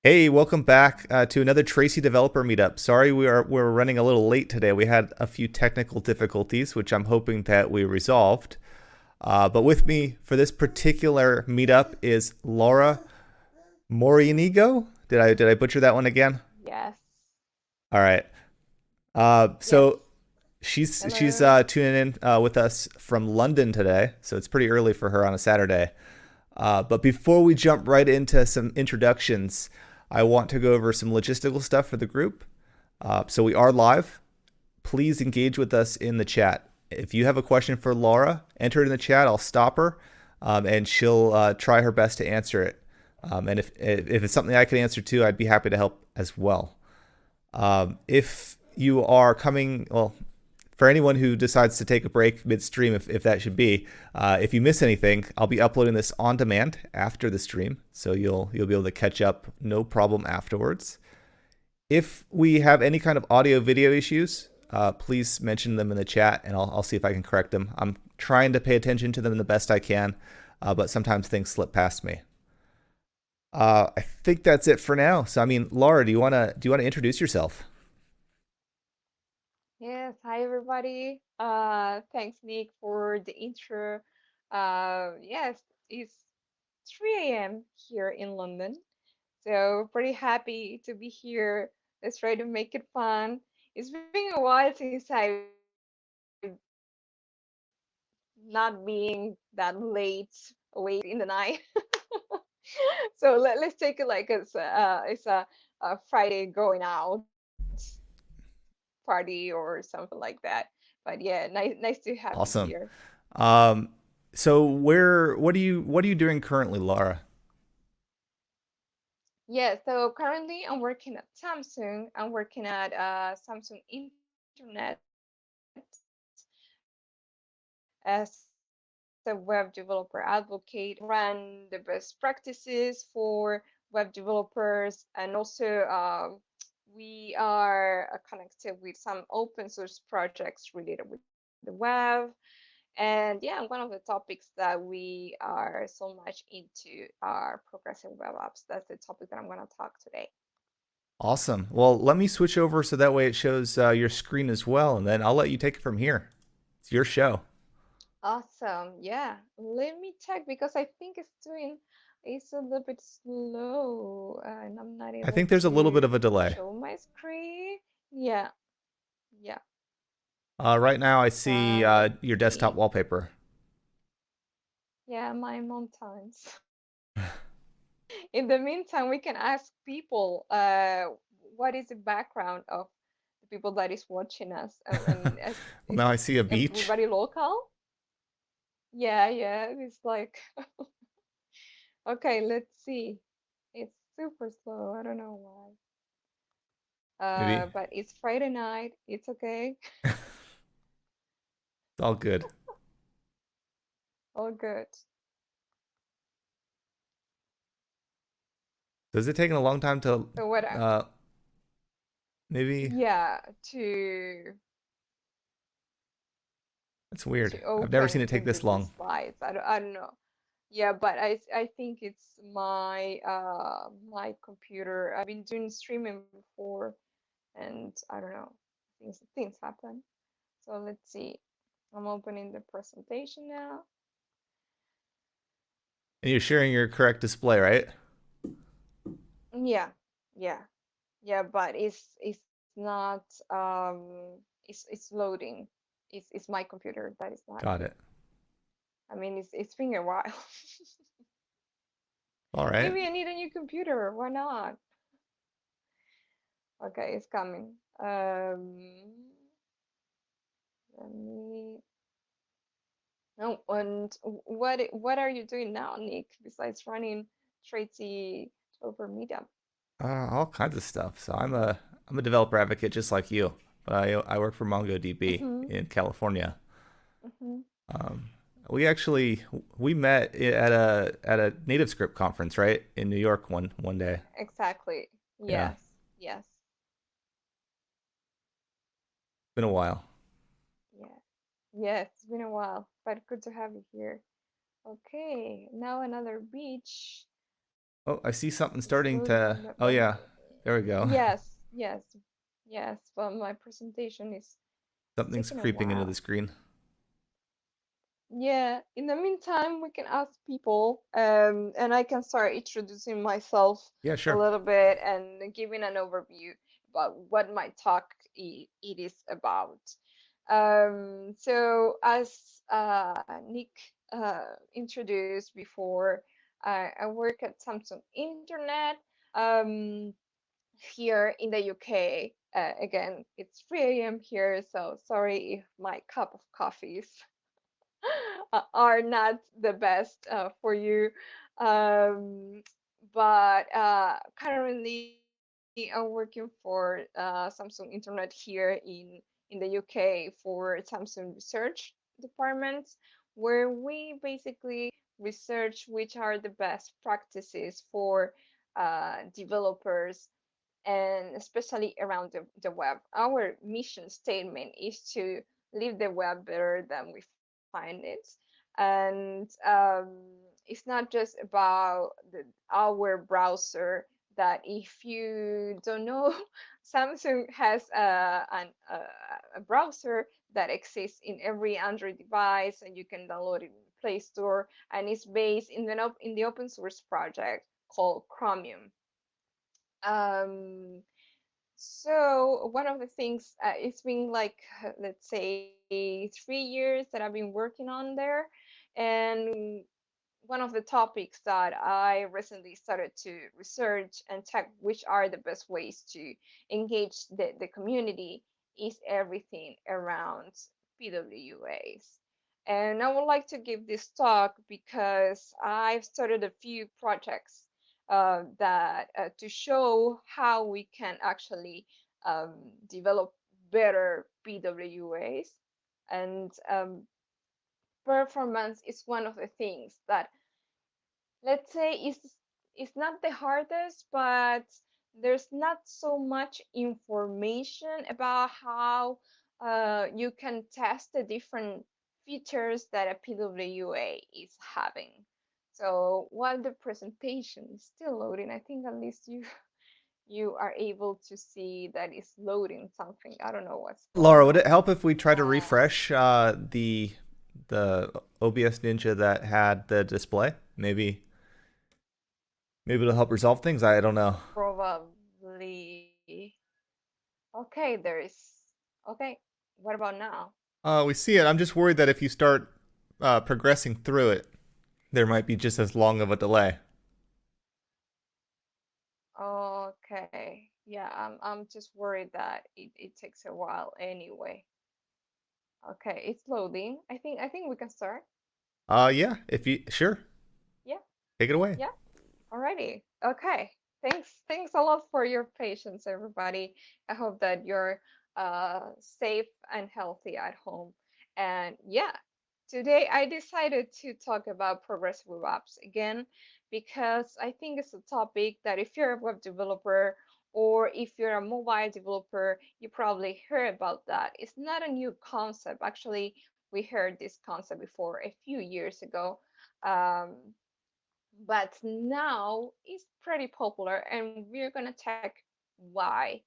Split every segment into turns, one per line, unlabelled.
Hey, welcome back to another Tracy Developer Meetup. Sorry, we're running a little late today. We had a few technical difficulties, which I'm hoping that we resolved. But with me for this particular meetup is Laura Morinigo. Did I butcher that one again?
Yes.
All right.
Yes.
So she's
Hello.
tuning in with us from London today, so it's pretty early for her on a Saturday. But before we jump right into some introductions, I want to go over some logistical stuff for the group. So we are live. Please engage with us in the chat. If you have a question for Laura, enter it in the chat. I'll stop her, and she'll try her best to answer it. And if it's something I can answer too, I'd be happy to help as well. If you are coming, well, for anyone who decides to take a break midstream, if that should be, if you miss anything, I'll be uploading this on demand after the stream, so you'll be able to catch up no problem afterwards. If we have any kind of audio video issues, please mention them in the chat, and I'll see if I can correct them. I'm trying to pay attention to them the best I can, but sometimes things slip past me. I think that's it for now. So I mean, Laura, do you wanna introduce yourself?
Yes. Hi, everybody. Thanks, Nick, for the intro. Yes, it's 3 a.m. here in London, so pretty happy to be here. Let's try to make it fun. It's been a while since I've not being that late awake in the night. So let's take it like it's a Friday going out party or something like that. But yeah, nice to have you
Awesome.
here.
Um, so what are you doing currently, Laura?
Yeah, so currently I'm working at Samsung. I'm working at Samsung Internet as a web developer advocate, run the best practices for web developers, and also we are connected with some open source projects related with the web. And yeah, one of the topics that we are so much into are progressive web apps. That's the topic that I'm going to talk today.
Awesome. Well, let me switch over so that way it shows your screen as well, and then I'll let you take it from here. It's your show.
Awesome. Yeah. Let me check because I think it's a little bit slow and I'm not
I
able
think there's a little bit
to
of a delay.
show my screen. Yeah. Yeah.
Right now, I see
Let's
your desktop
see.
wallpaper.
Yeah, my mountains. In the meantime, we can ask people what is the background of the people that is watching us, and
Well,
is
now I see a beach.
everybody local? Yeah, yeah, it's like okay, let's see. It's super slow. I don't know why.
Maybe
But it's Friday night. It's okay.
it's all good.
All good.
Does it take a long time to
So what?
uh, maybe?
Yeah, to
It's weird. I've never seen
open
it take this
the
long.
slides. I don't know. Yeah, but I think it's my computer. I've been doing streaming before, and I don't know. Things happen. So let's see. I'm opening the presentation now.
And you're sharing your correct display, right?
Yeah, yeah, yeah. But it's not it's loading. It's my computer that is not
Got
here.
it.
I mean, it's been a while.
All right.
Maybe I need a new computer. Why not? Okay, it's coming. Let me. No, and what are you doing now, Nick? Besides running Tracy over Meetup?
All kinds of stuff. So I'm a developer advocate just like you, but I work for MongoDB
Mm-hmm.
in California.
Mm-hmm.
Um, we met at a NativeScript conference, right, in New York one day.
Exactly.
Yeah,
Yes. Yes.
been a while.
Yeah. Yes. It's been a while, but good to have you here. Okay. Now another beach.
Oh, I see something
It's
starting
loading
to.
on the
Oh
web.
yeah, there we go.
Yes, yes, yes. Well, my presentation is
Something's
taking a
creeping into the
while.
screen.
Yeah, in the meantime, we can ask people, and I can start introducing myself
Yeah,
a
sure.
little bit and giving an overview about what my talk it is about. So as Nick introduced before, I work at Samsung Internet here in the UK. Again, it's 3 a.m. here, so sorry if my cup of coffee is are not the best for you. Um, but currently, I'm working for Samsung Internet here in the UK for Samsung Research Department, where we basically research which are the best practices for developers and especially around the web. Our mission statement is to leave the web better than we find it. And it's not just about our browser that if you don't know, Samsung has a browser that exists in every Android device and you can download it in the Play Store and it's based in the open source project called Chromium. Um, so one of the things it's been like let's say 3 years that I've been working on there, and one of the topics that I recently started to research and check which are the best ways to engage the community is everything around PWAs. And I would like to give this talk because I've started a few projects that to show how we can actually develop better PWAs. And performance is one of the things that let's say is not the hardest, but there's not so much information about how you can test the different features that a PWA is having. So while the presentation is still loading, I think at least you are able to see that it's loading something. I don't know what's going
Laura, would
on.
it help if we try to
Uh,
refresh the OBS Ninja that had the display? Maybe it'll help resolve things. I don't know.
Probably. Okay, there is. Okay, what about now?
We see it. I'm just worried that if you start progressing through it, there might be just as long of a delay.
Okay, yeah, I'm just worried that it takes a while anyway. Okay, it's loading. I think we can start.
Yeah. If you sure,
Yeah,
take it away.
yeah. Alrighty. Okay. Thanks a lot for your patience, everybody. I hope that you're safe and healthy at home. And yeah, today I decided to talk about progressive web apps again because I think it's a topic that if you're a web developer or if you're a mobile developer, you probably heard about that. It's not a new concept. Actually, we heard this concept before a few years ago. Um, but now it's pretty popular and we're gonna check why.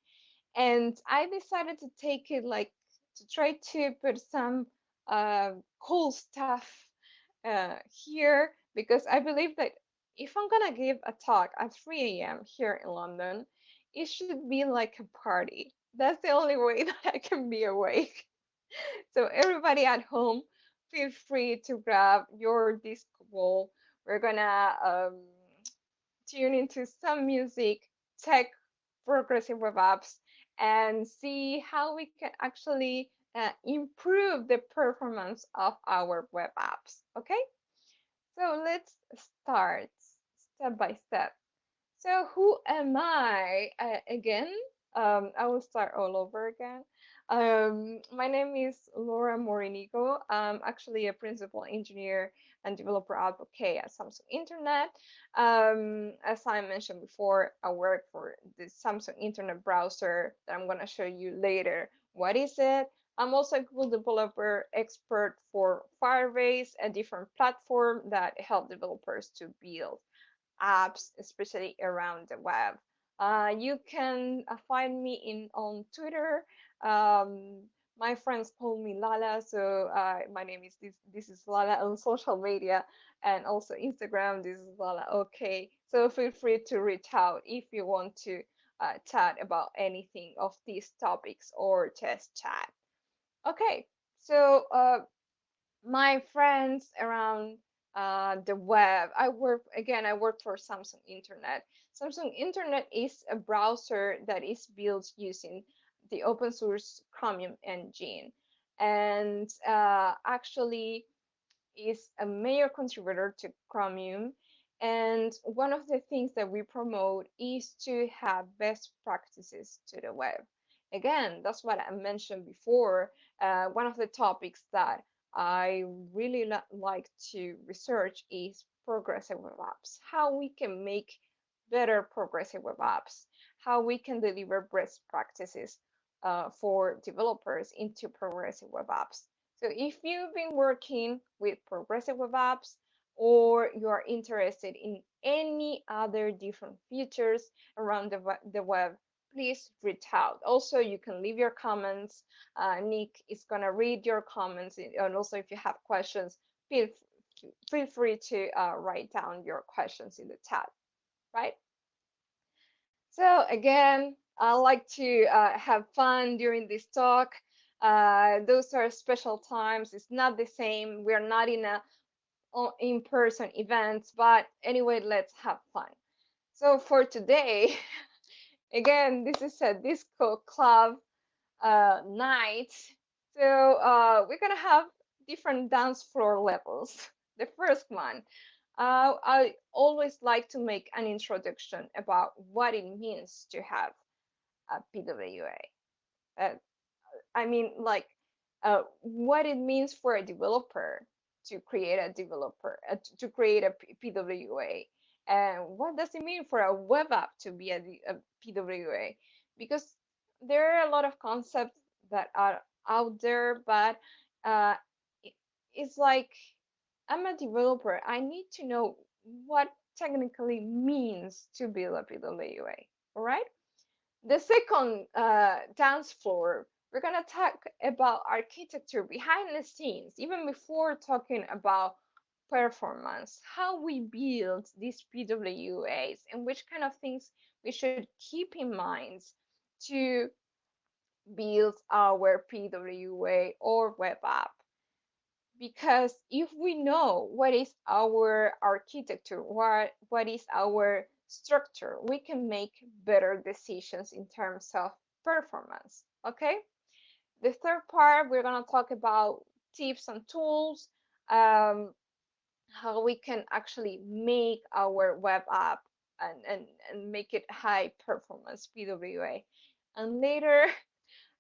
And I decided to take it like to try to put some cool stuff here because I believe that if I'm gonna give a talk at 3 a.m. here in London, it should be like a party. That's the only way that I can be awake. So everybody at home, feel free to grab your disc ball. We're gonna tune into some music, tech, progressive web apps, and see how we can actually improve the performance of our web apps. Okay, so let's start step by step. So who am I again? I will start all over again. My name is Laura Morinigo. I'm actually a principal engineer and developer advocate at Samsung Internet. As I mentioned before, I work for the Samsung Internet browser that I'm gonna show you later. What is it? I'm also a Google developer expert for Firebase, a different platform that help developers to build apps, especially around the web. You can find me in on Twitter. Um, my friends call me Lala, so my name is this is Lala on social media, and also Instagram. This is Lala. Okay, so feel free to reach out if you want to chat about anything of these topics or just chat. Okay, so my friends around the web. I work for Samsung Internet. Samsung Internet is a browser that is built using the open source Chromium engine, and actually is a major contributor to Chromium. And one of the things that we promote is to have best practices to the web. Again, that's what I mentioned before. One of the topics that I really like to research is progressive web apps, how we can make better progressive web apps, how we can deliver best practices for developers into progressive web apps. So if you've been working with progressive web apps or you are interested in any other different features around the web, please reach out. Also, you can leave your comments. Nick is gonna read your comments, and also if you have questions, feel feel free to write down your questions in the chat. Right? So again, I like to have fun during this talk. Those are special times. It's not the same. We're not in a in-person events, but anyway, let's have fun. So for today, again, this is a disco club night. So we're gonna have different dance floor levels. The first one, I always like to make an introduction about what it means to have a PWA. I mean, like, what it means for a developer to create a developer, to create a PWA, and what does it mean for a web app to be a PWA? Because there are a lot of concepts that are out there, but uh, it's like I'm a developer. I need to know what technically means to build a PWA. All right. The second dance floor, we're gonna talk about architecture behind the scenes, even before talking about performance, how we build these PWAs, and which kind of things we should keep in mind to build our PWA or web app. Because if we know what is our architecture, what is our structure, we can make better decisions in terms of performance. Okay, the third part, we're going to talk about tips and tools, um, how we can actually make our web app and make it high performance PWA. And later,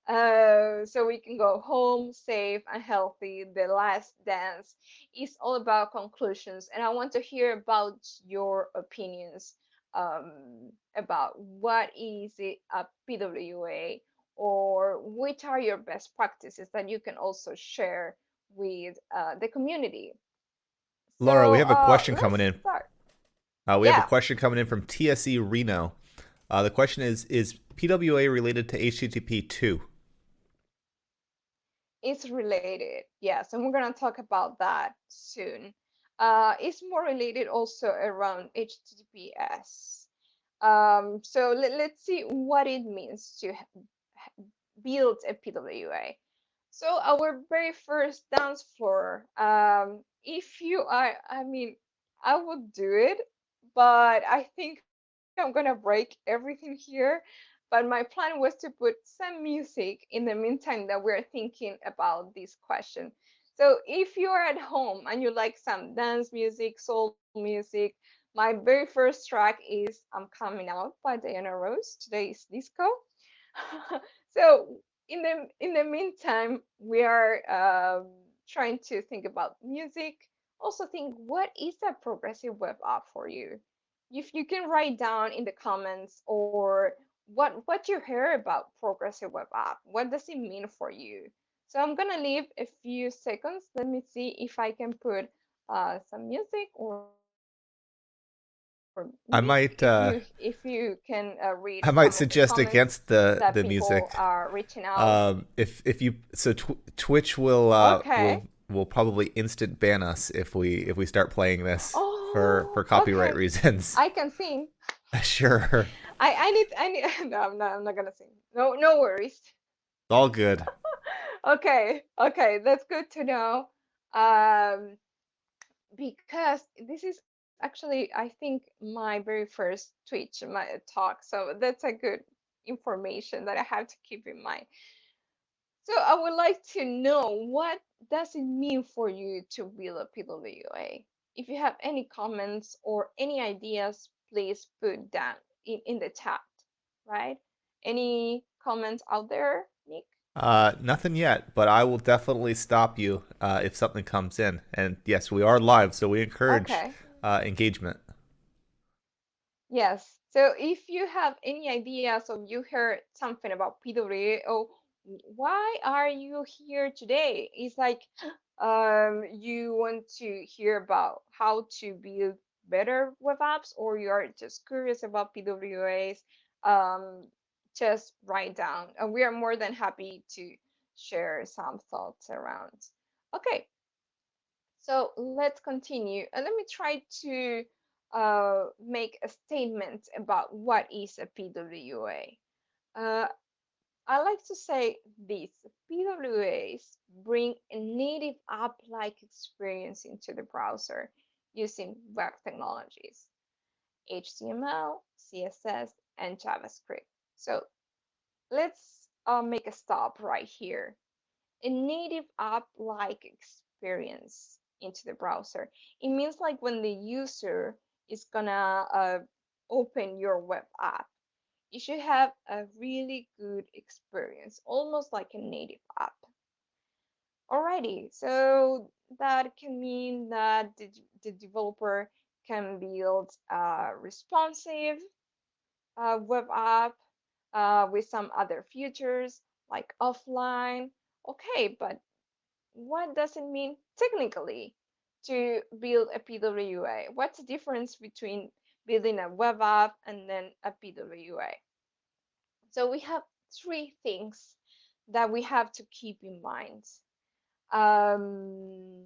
so we can go home safe and healthy. The last dance is all about conclusions, and I want to hear about your opinions about what is it a PWA, or which are your best practices that you can also share with the community.
Laura, we
So
have a question coming
let's
in.
start.
We have a
Yeah,
question coming in from TSE Reno. The question is PWA related to HTTP 2?
it's related. Yes, and we're gonna talk about that soon. It's more related also around HTTPS. So let's see what it means to build a PWA. So our very first dance floor, if you are, I mean, I would do it, but I think I'm gonna break everything here. But my plan was to put some music in the meantime that we're thinking about this question. So if you are at home and you like some dance music, soul music, my very first track is I'm Coming Out by Diana Rose. Today is disco. So in the meantime, we are trying to think about music. Also, think what is a progressive web app for you? If you can write down in the comments, or what you hear about progressive web app. What does it mean for you? So I'm gonna leave a few seconds. Let me see if I can put some music or for
I
Nick,
might
if you can read
I might
some of the
suggest
comments
against the
that
the
people
music.
are reaching out.
If you so Twitch
Okay.
will probably instant ban us if we start playing this for
Oh,
copyright
okay.
reasons.
I can sing.
Sure,
I need no, I'm not gonna sing. No, no worries.
all good.
Okay, okay, that's good to know. Um, because this is actually, I think, my very first Twitch, my talk, so that's a good information that I have to keep in mind. So I would like to know, what does it mean for you to build a PWA? If you have any comments or any ideas, please put down in the chat, right? Any comments out there, Nick?
Nothing yet, but I will definitely stop you if something comes in. And yes, we are live, so we encourage
Okay.
engagement.
Yes. So if you have any ideas or you heard something about PWA, or why are you here today? It's like you want to hear about how to build better web apps, or you're just curious about PWAs, um, just write down. And we are more than happy to share some thoughts around. Okay, so let's continue. And let me try to make a statement about what is a PWA. Uh, I like to say this: PWAs bring a native app like experience into the browser using web technologies, HTML, CSS, and JavaScript. So let's make a stop right here. A native app like experience into the browser. It means like when the user is gonna open your web app, you should have a really good experience, almost like a native app. Alrighty, so that can mean that the developer can build a responsive web app with some other features like offline. Okay, but what does it mean technically to build a PWA? What's the difference between building a web app and then a PWA? So we have three things that we have to keep in mind. Um,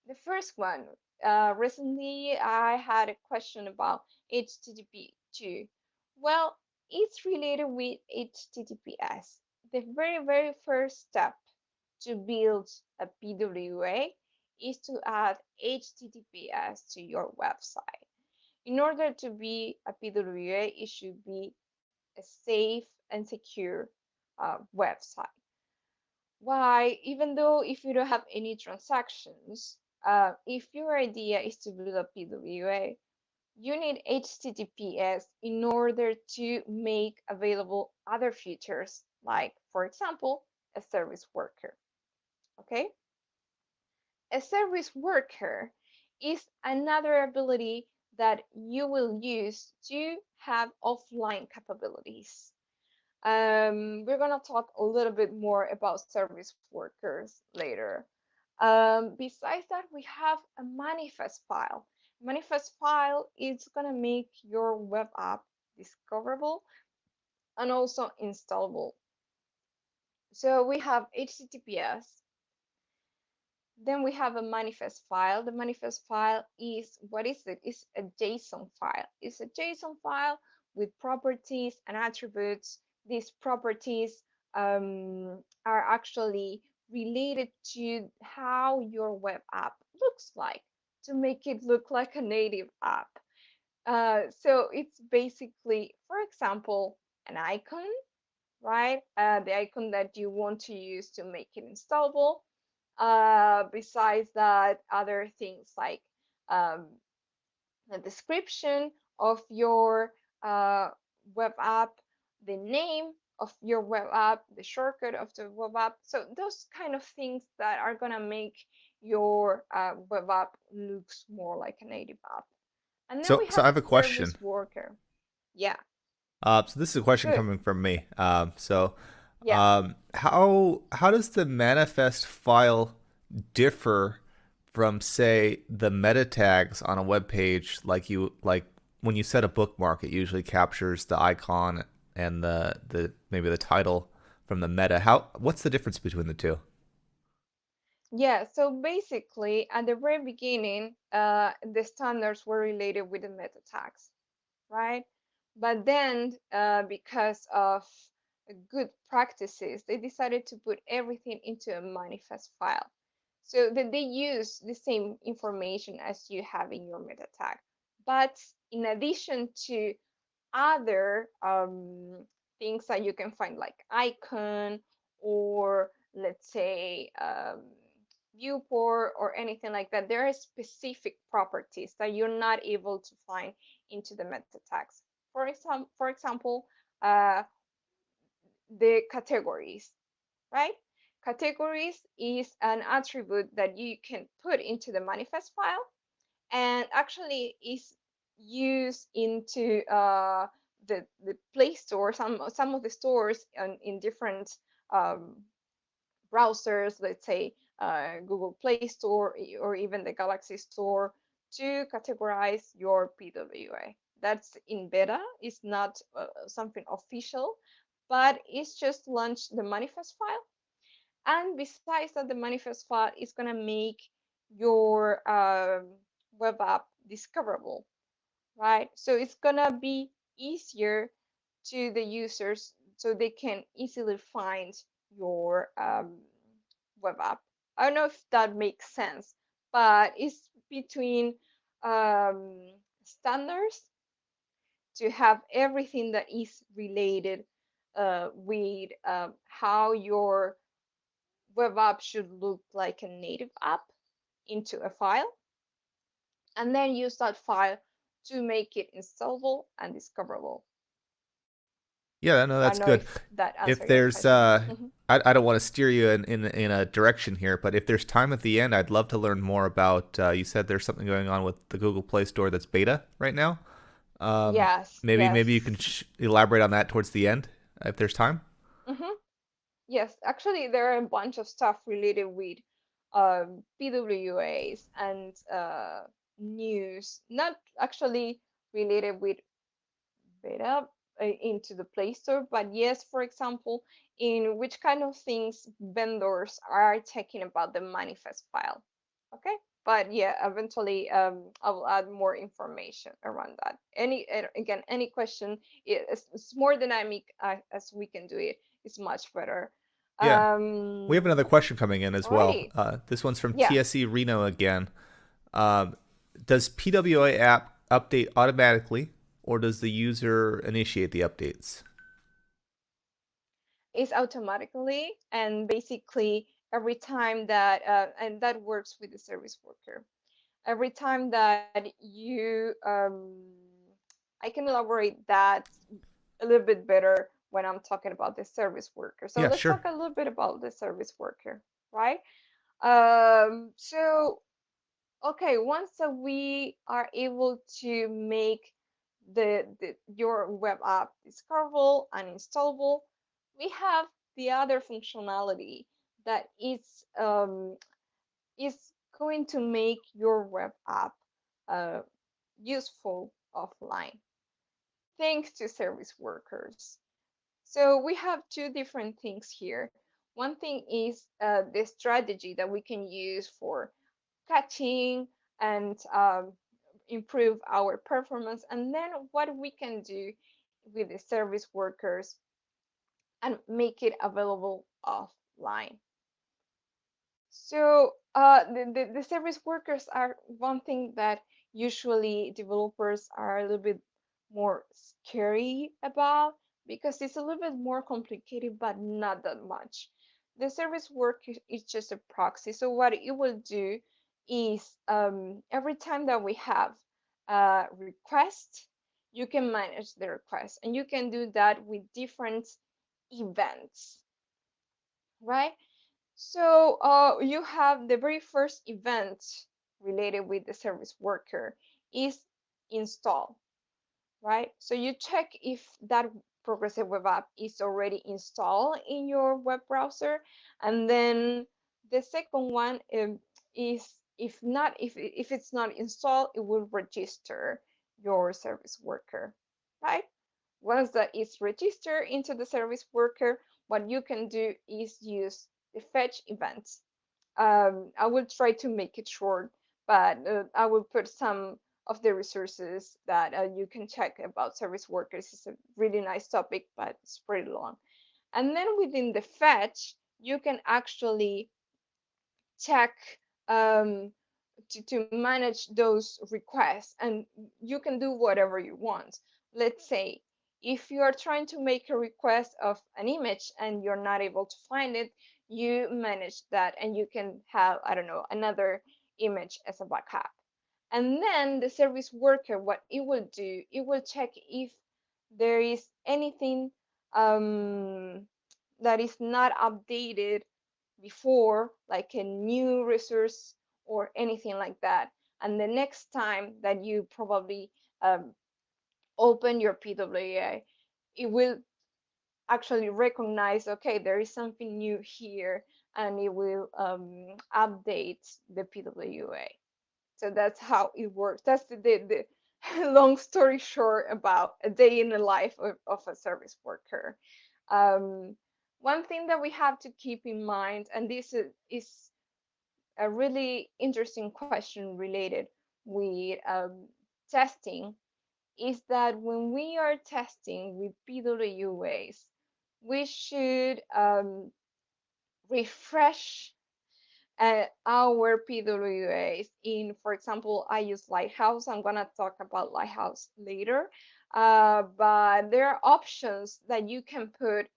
the first one, recently I had a question about HTTP2. Well, it's related with HTTPS. The very, very first step to build a PWA is to add HTTPS to your website. In order to be a PWA, it should be a safe and secure website. Why? Even though if you don't have any transactions, if your idea is to build a PWA, you need HTTPS in order to make available other features, like, for example, a service worker. Okay? A service worker is another ability that you will use to have offline capabilities. We're gonna talk a little bit more about service workers later. Besides that, we have a manifest file. Manifest file is gonna make your web app discoverable and also installable. So we have HTTPS. Then we have a manifest file. The manifest file is, what is it? It's a JSON file. It's a JSON file with properties and attributes. These properties are actually related to how your web app looks like, to make it look like a native app. So it's basically, for example, an icon, right? The icon that you want to use to make it installable. Besides that, other things like um, the description of your uh, web app, the name of your web app, the shortcut of the web app. So those kind of things that are gonna make your web app looks more like a native app. And then we
So
have
I have a question.
service worker. Yeah,
So this is a question
good.
coming from me.
Yeah.
How does the manifest file differ from, say, the meta tags on a web page, like when you set a bookmark, it usually captures the icon and the maybe the title from the meta. How what's the difference between the two?
Yeah, so basically, at the very beginning, the standards were related with the meta tags, right? But then, because of good practices, they decided to put everything into a manifest file so that they use the same information as you have in your meta tag. But in addition to other things that you can find, like icon or let's say viewport or anything like that, there are specific properties that you're not able to find into the meta tags. For example, uh, the categories, right? Categories is an attribute that you can put into the manifest file and actually is used into the Play Store, some of the stores in different um, browsers, let's say Google Play Store or even the Galaxy Store, to categorize your PWA. That's in beta. It's not something official, but it's just launched the manifest file. And besides that, the manifest file is going to make your web app discoverable, right? So it's going to be easier to the users so they can easily find your web app. I don't know if that makes sense, but it's between um, standards to have everything that is related with how your web app should look like a native app into a file, and then use that file to make it installable and discoverable.
Yeah, no,
I don't
that's
know
good.
if that
If
answered your
there's
question.
I don't want to steer you in a direction here, but if there's time at the end, I'd love to learn more about. You said there's something going on with the Google Play Store that's beta right now.
Yes,
Maybe you can
yes.
elaborate on that towards the end if there's time.
hmm Yes, actually, there are a bunch of stuff related with PWAs and news, not actually related with beta into the Play Store. But yes, for example, in which kind of things vendors are talking about the manifest file. Okay. But yeah, eventually I will add more information around that. Again, any question, it's more dynamic as we can do it. It's much better.
Yeah, we have
Um,
another question coming in as well.
Alrighty.
This one's from
Yeah.
TSE Reno again. Um, does PWA app update automatically, or does the user initiate the updates?
Is automatically, and basically every time that and that works with the service worker. Every time that you I can elaborate that a little bit better when I'm talking about the service worker. So
Yeah,
let's talk
sure.
a little bit about the service worker, right? So okay, once that we are able to make the your web app discoverable and installable, we have the other functionality that is going to make your web app uh, useful offline, thanks to service workers. So we have two different things here. One thing is the strategy that we can use for catching and improve our performance, and then what we can do with the service workers and make it available offline. So the service workers are one thing that usually developers are a little bit more scary about because it's a little bit more complicated, but not that much. The service work is just a proxy. So what it will do is every time that we have a request, you can manage the request, and you can do that with different events, right? So you have the very first event related with the service worker is install, right? So you check if that progressive web app is already installed in your web browser, and then the second one is if not if it's not installed, it will register your service worker, right? Once that is registered into the service worker, what you can do is use the fetch event. I will try to make it short, but I will put some of the resources that you can check about service workers. It's a really nice topic, but it's pretty long. And then within the fetch, you can actually check um, to manage those requests, and you can do whatever you want. Let's say if you are trying to make a request of an image and you're not able to find it, you manage that and you can have, I don't know, another image as a backup. And then the service worker, what it will do, it will check if there is anything um, that is not updated before, like a new resource or anything like that. And the next time that you probably open your PWA, it will actually recognize, okay, there is something new here, and it will update the PWA. So that's how it works. That's the long story short about a day in the life of a service worker. Um, One thing that we have to keep in mind, and this is a really interesting question related with testing, is that when we are testing with PWAs, we should refresh our PWAs in, for example, I use Lighthouse. I'm gonna talk about Lighthouse later. But there are options that you can put,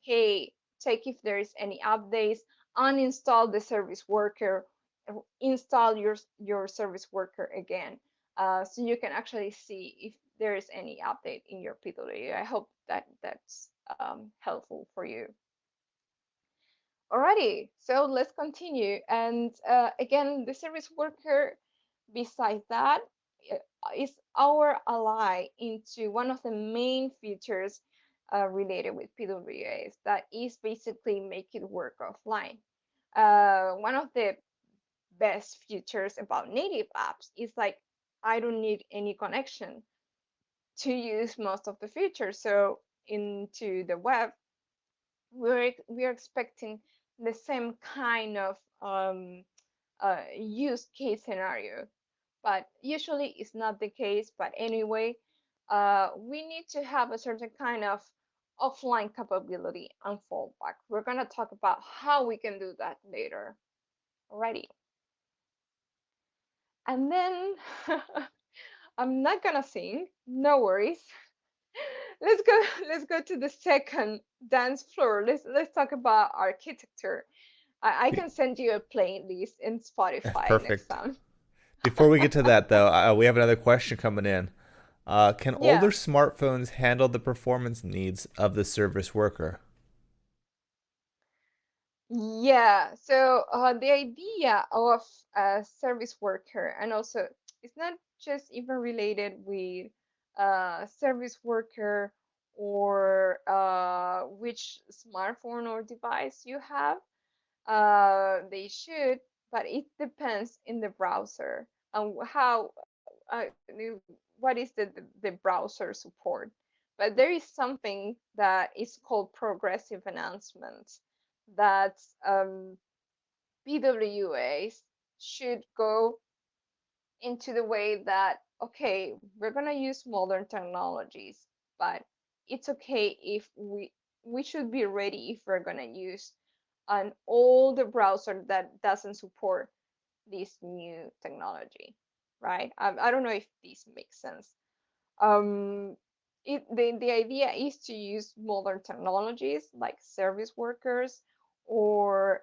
hey, check if there is any updates, uninstall the service worker, install your service worker again. So you can actually see if there is any update in your PWA. I hope that that's helpful for you. Alrighty, so let's continue. And again, the service worker, besides that, is our ally into one of the main features related with PWAs, that is basically make it work offline. One of the best features about native apps is like, I don't need any connection to use most of the features. So into the web, we're expecting the same kind of use case scenario, but usually it's not the case. But anyway, we need to have a certain kind of offline capability and fallback. We're gonna talk about how we can do that later. Alrighty, and then I'm not gonna sing. No worries. Let's go. Let's go to the second dance floor. Let's talk about architecture. I
Be-
can send you a playlist in Spotify next
Perfect.
time.
Before we get to that, though, we have another question coming in. Can older
Yeah,
smartphones handle the performance needs of the service worker?
yeah. So the idea of a service worker, and also it's not just even related with service worker or which smartphone or device you have. They should, but it depends in the browser and how what is the browser support. But there is something that is called progressive enhancement that PWAs should go into the way that, okay, we're gonna use modern technologies, but it's okay if we should be ready if we're gonna use an older browser that doesn't support this new technology, right? I don't know if this makes sense. Um, the idea is to use modern technologies like service workers, or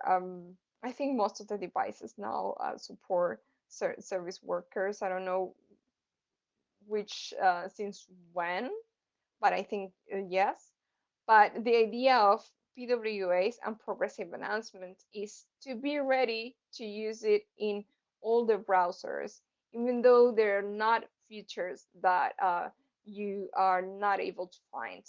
I think most of the devices now support service workers. I don't know which since when, but I think yes. But the idea of PWAs and progressive enhancement is to be ready to use it in all the browsers, even though they're not features that you are not able to find,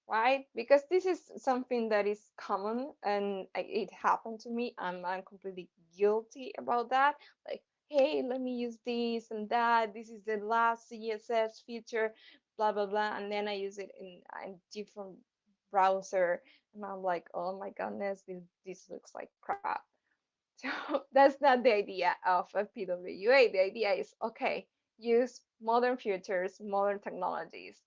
right? Because this is something that is common and it happened to me. I'm completely guilty about that. Like, hey, let me use this and that. This is the last CSS feature, blah blah blah, and then I use it in a different browser, and I'm like, oh my goodness, this looks like crap. So that's not the idea of a PWA. The idea is okay, use modern features, modern technologies,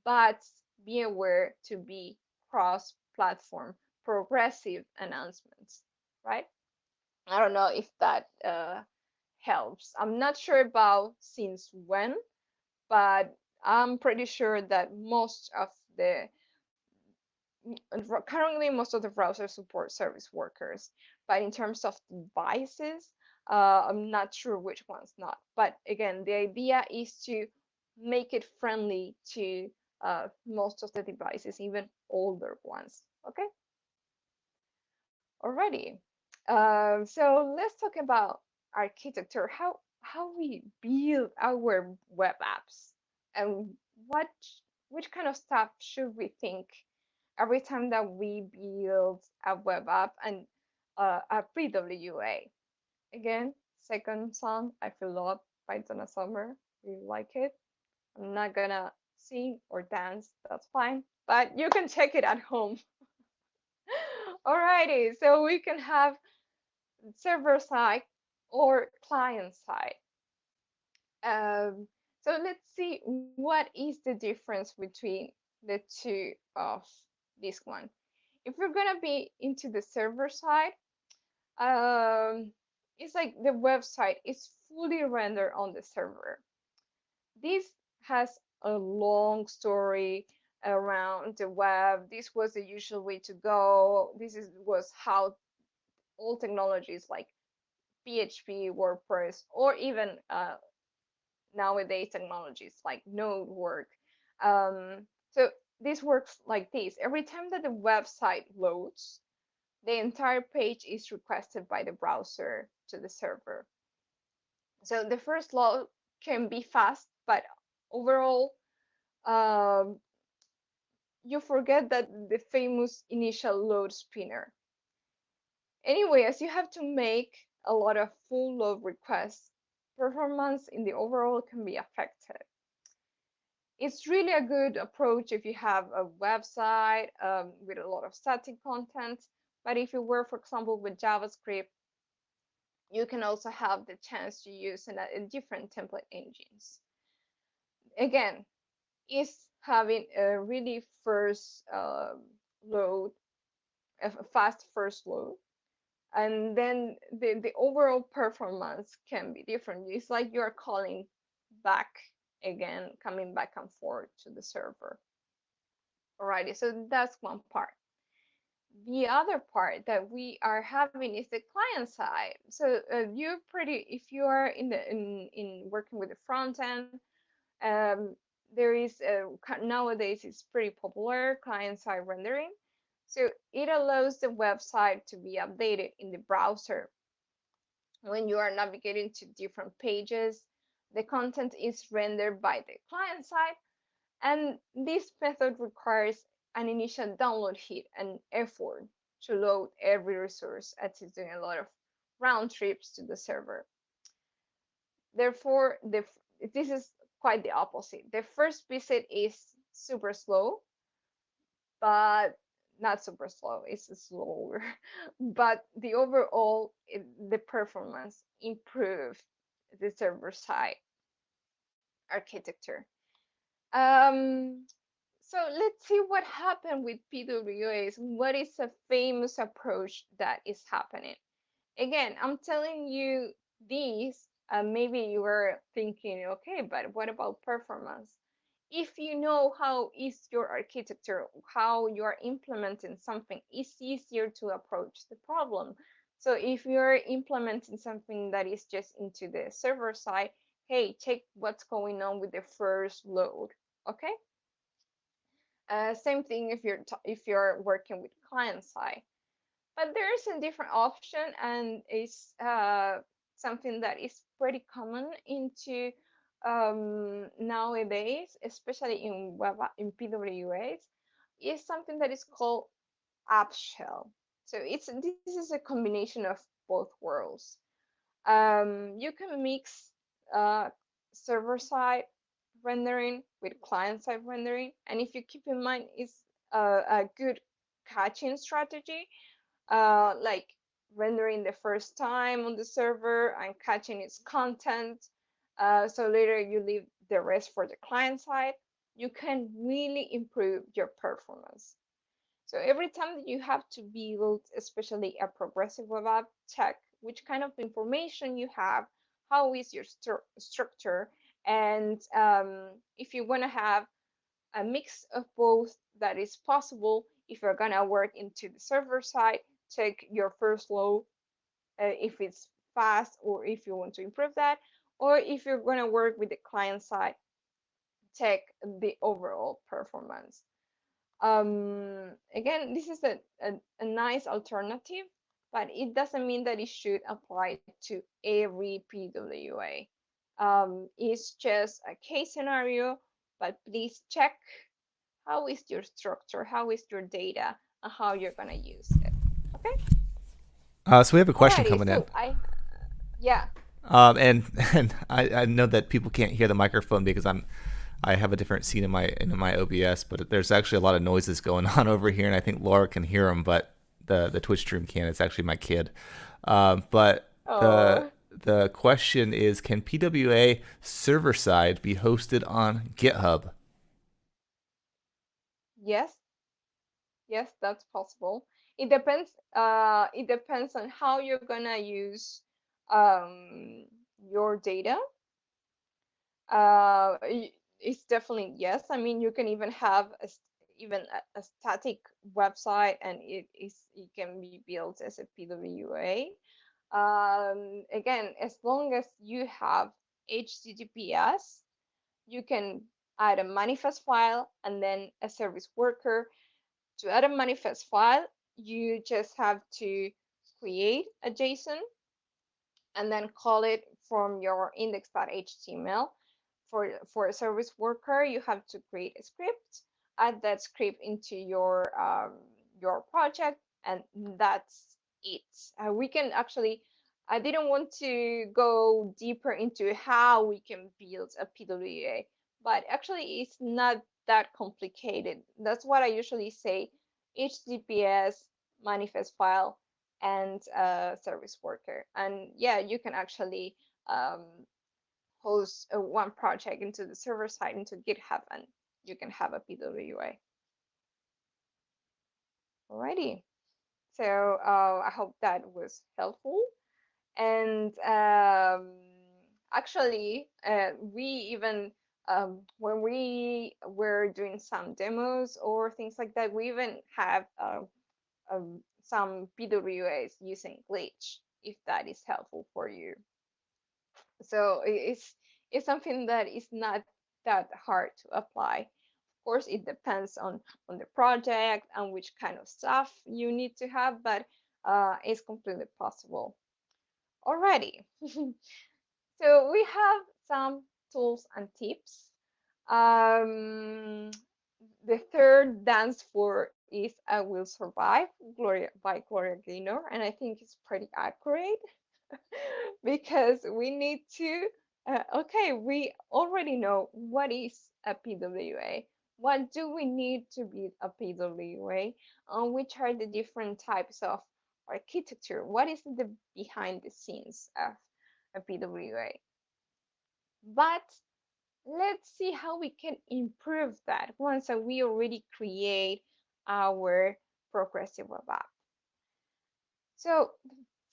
but be aware to be cross-platform, progressive announcements, right? I don't know if that helps. I'm not sure about since when, but I'm pretty sure that most of the currently most of the browsers support service workers, but in terms of devices, I'm not sure which ones not. But again, the idea is to make it friendly to most of the devices, even older ones. Okay, already. So let's talk about architecture. How we build our web apps, and what which kind of stuff should we think every time that we build a web app and a PWA. Again, second song, I Feel Love by Donna Summer. We like it. I'm not gonna sing or dance, that's fine, but you can check it at home. Alrighty, so we can have server side or client side. Um, so let's see what is the difference between the two of this one. If we're gonna be into the server side, it's like the website is fully rendered on the server. This has a long story around the web. This was the usual way to go. Was how all technologies like PHP, WordPress, or even nowadays technologies like Node work. So this works like this. Every time that the website loads, the entire page is requested by the browser to the server. So the first load can be fast, but overall, um, you forget that the famous initial load spinner. Anyway, as you have to make a lot of full load requests, performance in the overall can be affected. It's really a good approach if you have a website with a lot of static content. But if you work, for example, with JavaScript, you can also have the chance to use in different template engines. Again, is having a really first load, a fast first load, and then the overall performance can be different. It's like you're calling back again, coming back and forth to the server. Alrighty, so that's one part. The other part that we are having is the client side. So you're pretty, if you are in working with the front end, um, there is nowadays it's pretty popular client side rendering. So it allows the website to be updated in the browser when you are navigating to different pages. The content is rendered by the client side, and this method requires an initial download hit and effort to load every resource, as it's doing a lot of round trips to the server. Therefore, this is quite the opposite. The first visit is super slow, but not super slow, it's slower. But the overall, the performance improved the server side architecture. Um, so let's see what happened with PWAs. What is a famous approach that is happening? Again, I'm telling you these. Maybe you were thinking, okay, but what about performance? If you know how is your architecture, how you are implementing something, it's easier to approach the problem. So if you're implementing something that is just into the server side, hey, check what's going on with the first load. Okay. Same thing if you're working with client side, but there is a different option, and it's something that is pretty common into nowadays, especially in web in PWAs, is something that is called app shell. So this is a combination of both worlds. You can mix uh, server side rendering with client side rendering, and if you keep in mind, it's a good caching strategy, like rendering the first time on the server and catching its content. So later you leave the rest for the client side. You can really improve your performance. So every time that you have to build, especially a progressive web app, check which kind of information you have, how is your structure, and if you want to have a mix of both, that is possible. If you're gonna work into the server side, check your first load, if it's fast or if you want to improve that, or if you're gonna work with the client side, check the overall performance. Again, this is a nice alternative, but it doesn't mean that it should apply to every PWA. It's just a case scenario, but please check how is your structure, how is your data, and how you're gonna use it. Okay.
So we have a question
Alrighty.
coming in.
So yeah.
And I know that people can't hear the microphone because I have a different scene in my OBS, but there's actually a lot of noises going on over here, and I think Laura can hear them, but the Twitch stream can. It's actually my kid. But the
Oh,
the question is, can PWA server side be hosted on GitHub?
yes, yes, that's possible. It depends. It depends on how you're gonna use um your data. It's definitely yes. I mean, you can even have even a static website, and it can be built as a PWA. Again, as long as you have HTTPS, you can add a manifest file and then a service worker. To add a manifest file, you just have to create a JSON and then call it from your index.html. For a service worker, you have to create a script, add that script into your project, and that's it. We can actually, I didn't want to go deeper into how we can build a PWA, but actually it's not that complicated. That's what I usually say: HTTPS manifest file and service worker. And yeah, you can actually um, host one project into the server side into GitHub, and you can have a PWA. Alrighty. So I hope that was helpful. And actually, we even when we were doing some demos or things like that, we even have some PWAs using Glitch, if that is helpful for you. So it's something that is not that hard to apply. Of course, it depends on the project and which kind of stuff you need to have, but it's completely possible. Alrighty. So we have some tools and tips. Um, the third dance floor is "I Will Survive" by Gloria Gaynor, and I think it's pretty accurate because we need to. Okay, we already know what is a PWA. What do we need to be a PWA? Which are the different types of architecture? What is the behind the scenes of a PWA? But let's see how we can improve that once we already create our progressive web app. So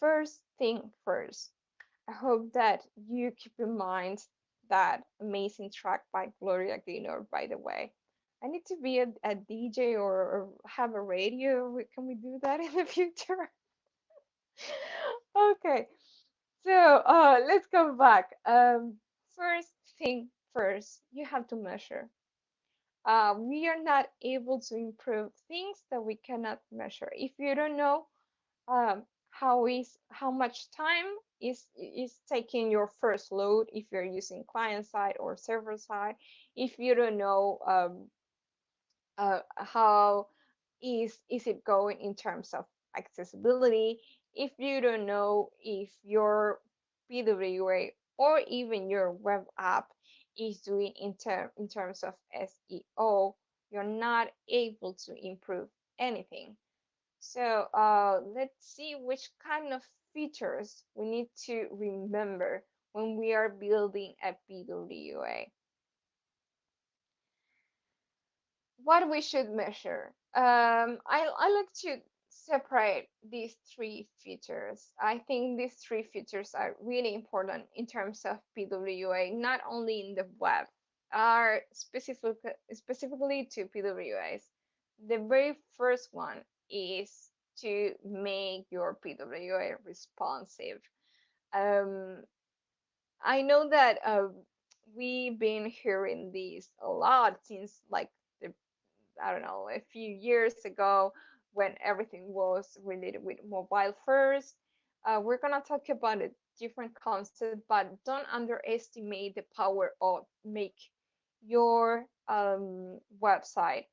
first thing first, I hope that you keep in mind that amazing track by Gloria Gaynor, by the way. I need to be a DJ or have a radio. Can we do that in the future? Okay, so let's go back. First thing first, you have to measure. We are not able to improve things that we cannot measure. If you don't know how much time is taking your first load, if you're using client side or server side, if you don't know how is it going in terms of accessibility, if you don't know if your PWA or even your web app is doing in terms of SEO, you're not able to improve anything. So let's see which kind of features we need to remember when we are building a PWA. What we should measure. I like to separate these three features. I think these three features are really important in terms of PWA, not only in the web, are specifically to PWAs. The very first one is to make your PWA responsive. Um, I know that we've been hearing this a lot since like the I don't know, a few years ago when everything was related with mobile first. We're gonna talk about a different concept, but don't underestimate the power of make your website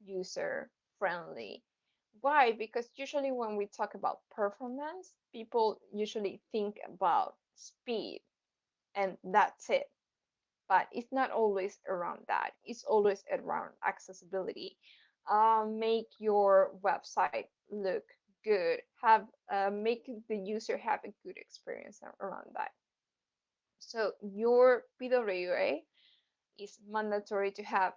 user friendly. Why? Because usually when we talk about performance, people usually think about speed and that's it, but it's not always around that. It's always around accessibility. Make your website look good. Have make the user have a good experience around that. So your PWA is mandatory to have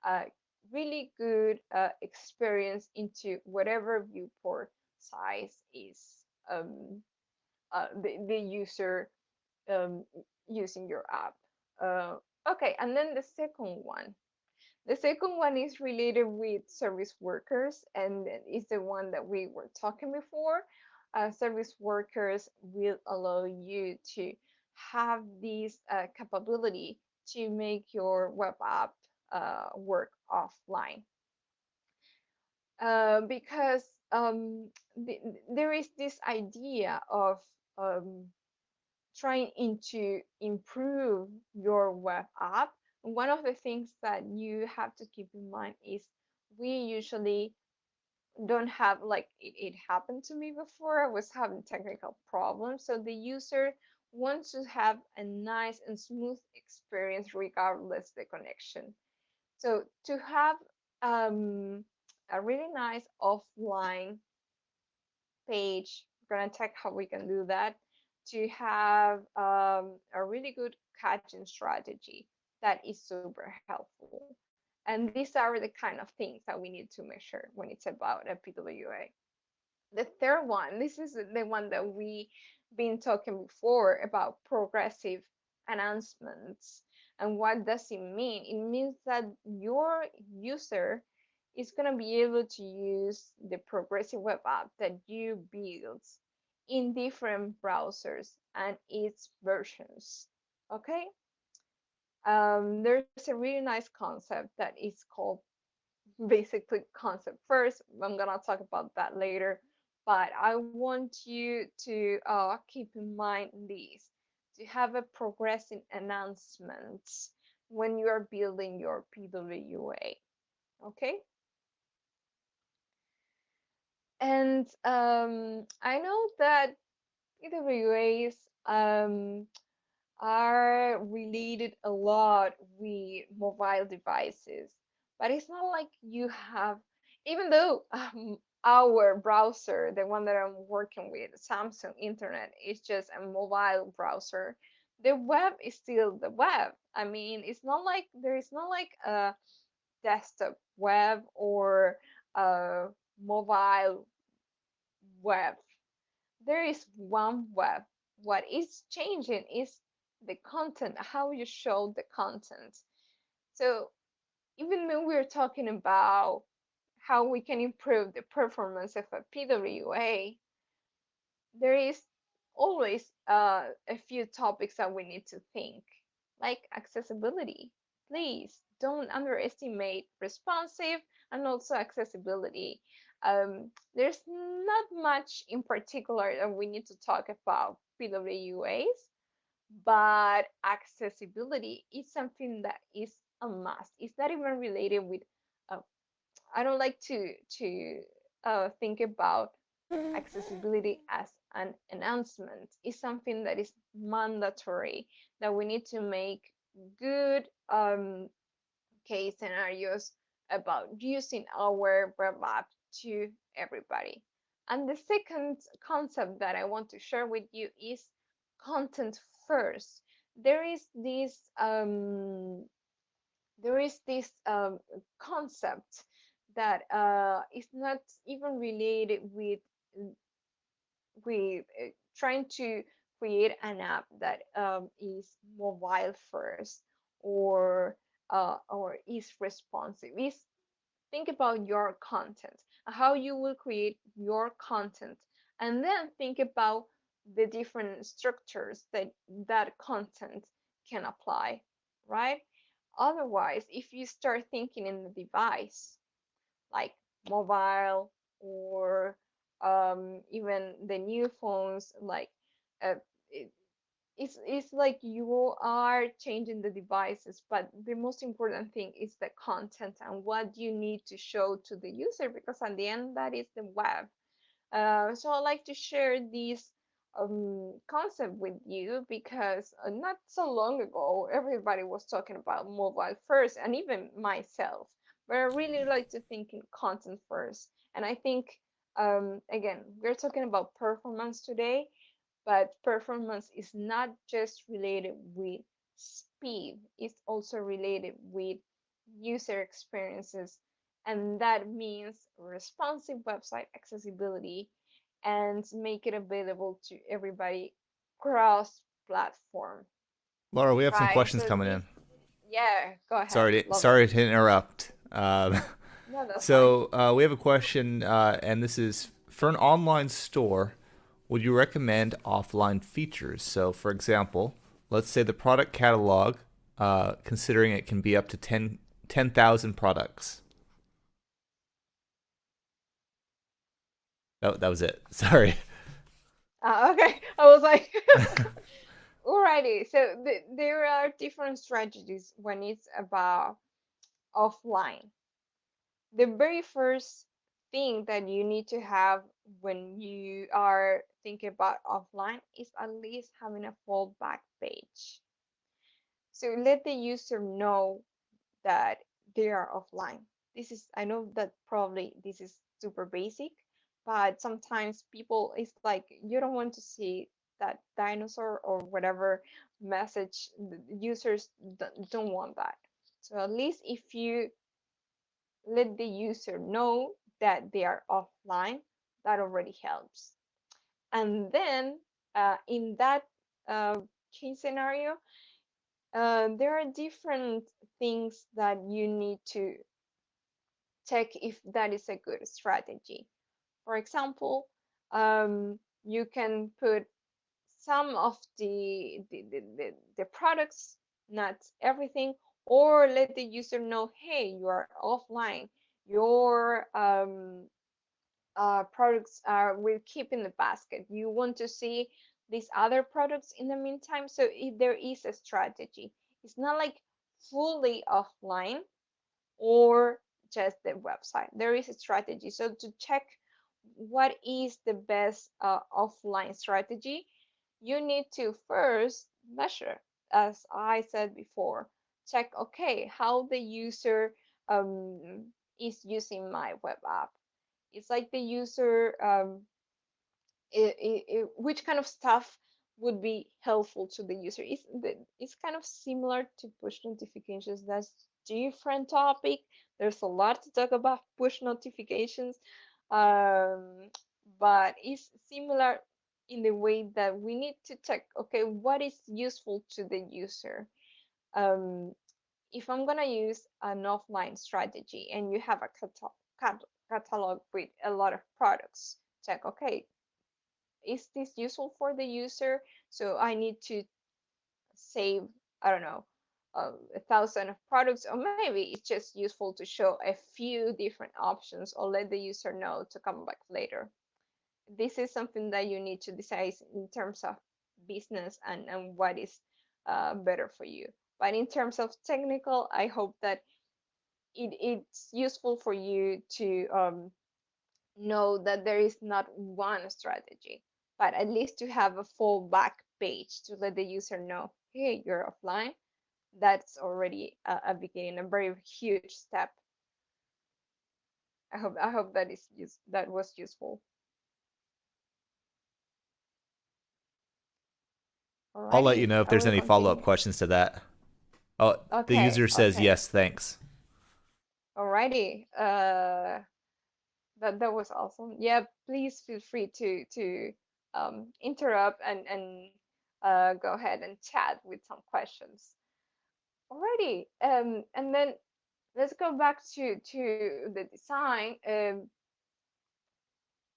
a really good experience into whatever viewport size is the user um, using your app. Uh, okay, and then the second one. The second one is related with service workers, and is the one that we were talking before. Service workers will allow you to have this capability to make your web app work offline. Because there is this idea of um, trying to improve your web app, one of the things that you have to keep in mind is we usually don't have like it happened to me before. I was having technical problems, so the user wants to have a nice and smooth experience regardless the connection. So to have um, a really nice offline page. We're gonna check how we can do that to have a really good catching strategy that is super helpful. And these are the kind of things that we need to measure when it's about a PWA. The third one, this is the one that we been talking before about progressive enhancements. And what does it mean? It means that your user is going to be able to use the progressive web app that you build in different browsers and its versions. Okay? There's a really nice concept that is called basically concept first. I'm gonna talk about that later, but I want you to keep in mind this to have a progressive announcements when you are building your PWA. Okay, and I know that PWAs are related a lot with mobile devices, but it's not like you have, even though our browser, the one that I'm working with, Samsung Internet, is just a mobile browser. The web is still the web. I mean, it's not like there is not like a desktop web or a mobile web. There is one web. What is changing is the content, how you show the content. So even though we're talking about how we can improve the performance of a PWA, there is always a few topics that we need to think, like accessibility. Please don't underestimate responsive and also accessibility. There's not much in particular that we need to talk about PWAs, but accessibility is something that is a must. It's not even related with. Uh, I don't like to think about accessibility as and enhancement is something that is mandatory, that we need to make good case scenarios about using our web app to everybody. And the second concept that I want to share with you is content first. There is this concept that is not even related with trying to create an app that is mobile first, or is responsive. Is think about your content, how you will create your content, and then think about the different structures that that content can apply, right? Otherwise, if you start thinking in the device, like mobile, or even the new phones, like uh, it, it's like you are changing the devices, but the most important thing is the content and what you need to show to the user, because at the end that is the web. So I like to share this concept with you because not so long ago everybody was talking about mobile first, and even myself. But I really like to think in content first, and I think again we're talking about performance today, but performance is not just related with speed, it's also related with user experiences. And that means responsive website accessibility and make it available to everybody cross platform.
Laura, we have some
Right.
questions
So
coming
this,
in.
yeah, go ahead. Love it.
Sorry to interrupt.
No, that's fine.
So we have a question, and this is for an online store. Would you recommend offline features? So, for example, let's say the product catalog, considering it can be up to 10,000 products. Oh, that was it. Sorry.
Okay. I was like, alrighty. So there are different strategies when it's about offline. The very first thing that you need to have when you are thinking about offline is at least having a fallback page. So let the user know that they are offline. This is, I know that probably this is super basic, but sometimes people, it's like you don't want to see that dinosaur or whatever message. The users don't want that. So at least if you let the user know that they are offline, that already helps. And then in that case scenario, there are different things that you need to check if that is a good strategy. For example, you can put some of the products, not everything, or let the user know, hey, you are offline. Your products will keep in the basket. You want to see these other products in the meantime. So there is a strategy. It's not like fully offline or just the website. There is a strategy. So to check what is the best offline strategy, you need to first measure, as I said before, check, okay, how the user um, is using my web app. It's like the user, which kind of stuff would be helpful to the user. It's kind of similar to push notifications. That's different topic. There's a lot to talk about push notifications, um, but it's similar in the way that we need to check, okay, what is useful to the user. Um, if I'm gonna use an offline strategy and you have a catalog with a lot of products, check, okay, is this useful for the user? So I need to save, I don't know, 1,000 of products, or maybe it's just useful to show a few different options or let the user know to come back later. This is something that you need to decide in terms of business and what is better for you. But in terms of technical, I hope that it's useful for you to know that there is not one strategy, but at least to have a fallback page to let the user know, hey, you're offline. That's already a beginning, a very huge step. I hope that was useful.
I'll let you
Alrighty,
know if
I
there's
will
any follow-up
continue.
questions to that. Oh, the
Okay,
user says
okay.
yes, thanks.
Alrighty. That was awesome. Yeah, please feel free to interrupt and go ahead and chat with some questions. Alrighty. And then let's go back to the design.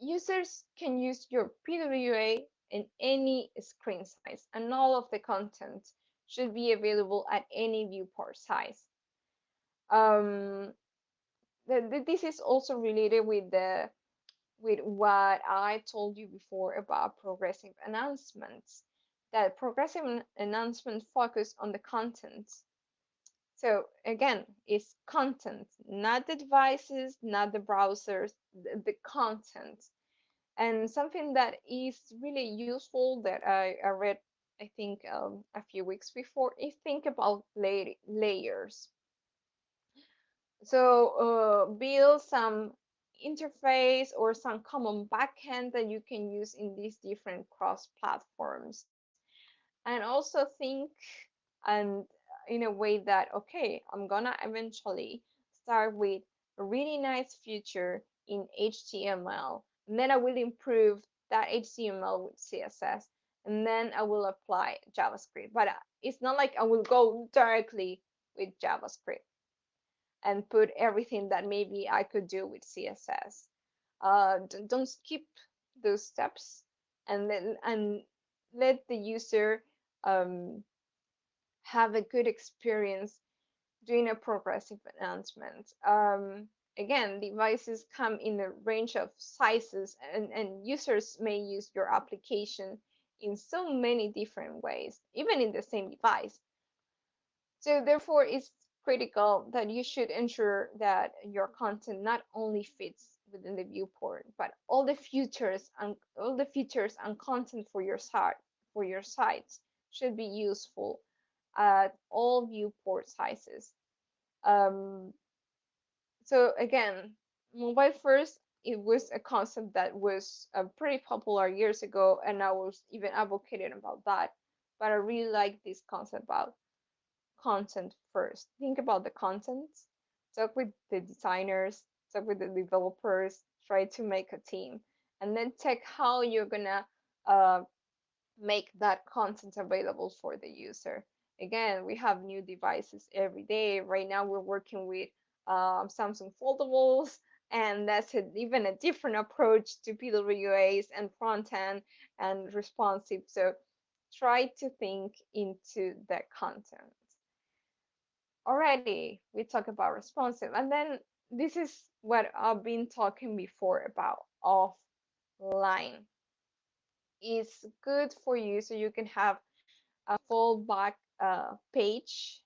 Users can use your PWA in any screen size, and all of the content should be available at any viewport size. Um, this is also related with what I told you before about progressive announcements. That progressive announcement focus on the content. So again, it's content, not the devices, not the browsers, the content. And something that is really useful that I read, I think a few weeks before, is think about layers. So build some interface or some common backend that you can use in these different cross platforms. And also think and in a way that, okay, I'm gonna eventually start with a really nice feature in HTML, and then I will improve that HTML with CSS, and then I will apply JavaScript. But it's not like I will go directly with JavaScript and put everything that maybe I could do with CSS. Don't skip those steps, and let the user um, have a good experience doing a progressive enhancement. Again, devices come in a range of sizes, and users may use your application in so many different ways, even in the same device. So therefore, it's critical that you should ensure that your content not only fits within the viewport, but all the features and content for your sites should be useful at all viewport sizes. Um, so again, mobile first, it was a concept that was pretty popular years ago, and I was even advocating about that. But I really like this concept about content first. Think about the content, talk with the designers, talk with the developers, try to make a team, and then check how you're gonna uh, make that content available for the user. Again, we have new devices every day. Right now, we're working with Samsung foldables, and that's even a different approach to PWAs and front end and responsive. So try to think into the content. Already, we talk about responsive, and then this is what I've been talking before about offline. It's good for you so you can have a fallback page.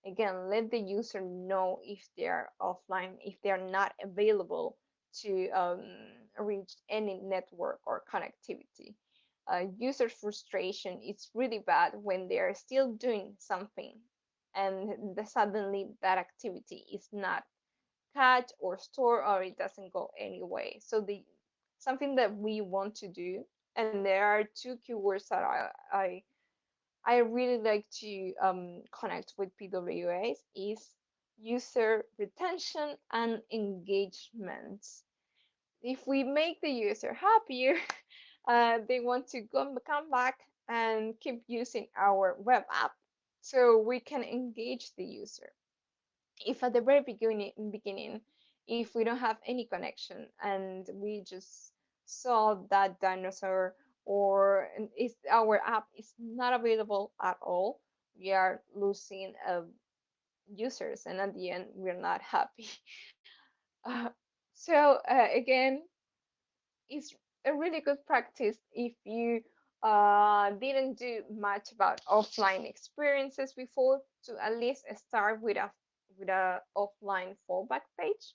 Again, let the user know if they're offline, if they're not available to reach any network or connectivity. User frustration is really bad when they're still doing something and suddenly that activity is not catch or store or it doesn't go anyway. So the something that we want to do, and there are two keywords that I really like to connect with PWAs is user retention and engagement. If we make the user happier, they want to come back and keep using our web app, so we can engage the user. If at the very beginning, if we don't have any connection and we just saw that dinosaur or is our app is not available at all, we are losing users, and at the end we're not happy. uh, so again, it's a really good practice if you didn't do much about offline experiences before, to at least start with a offline fallback page.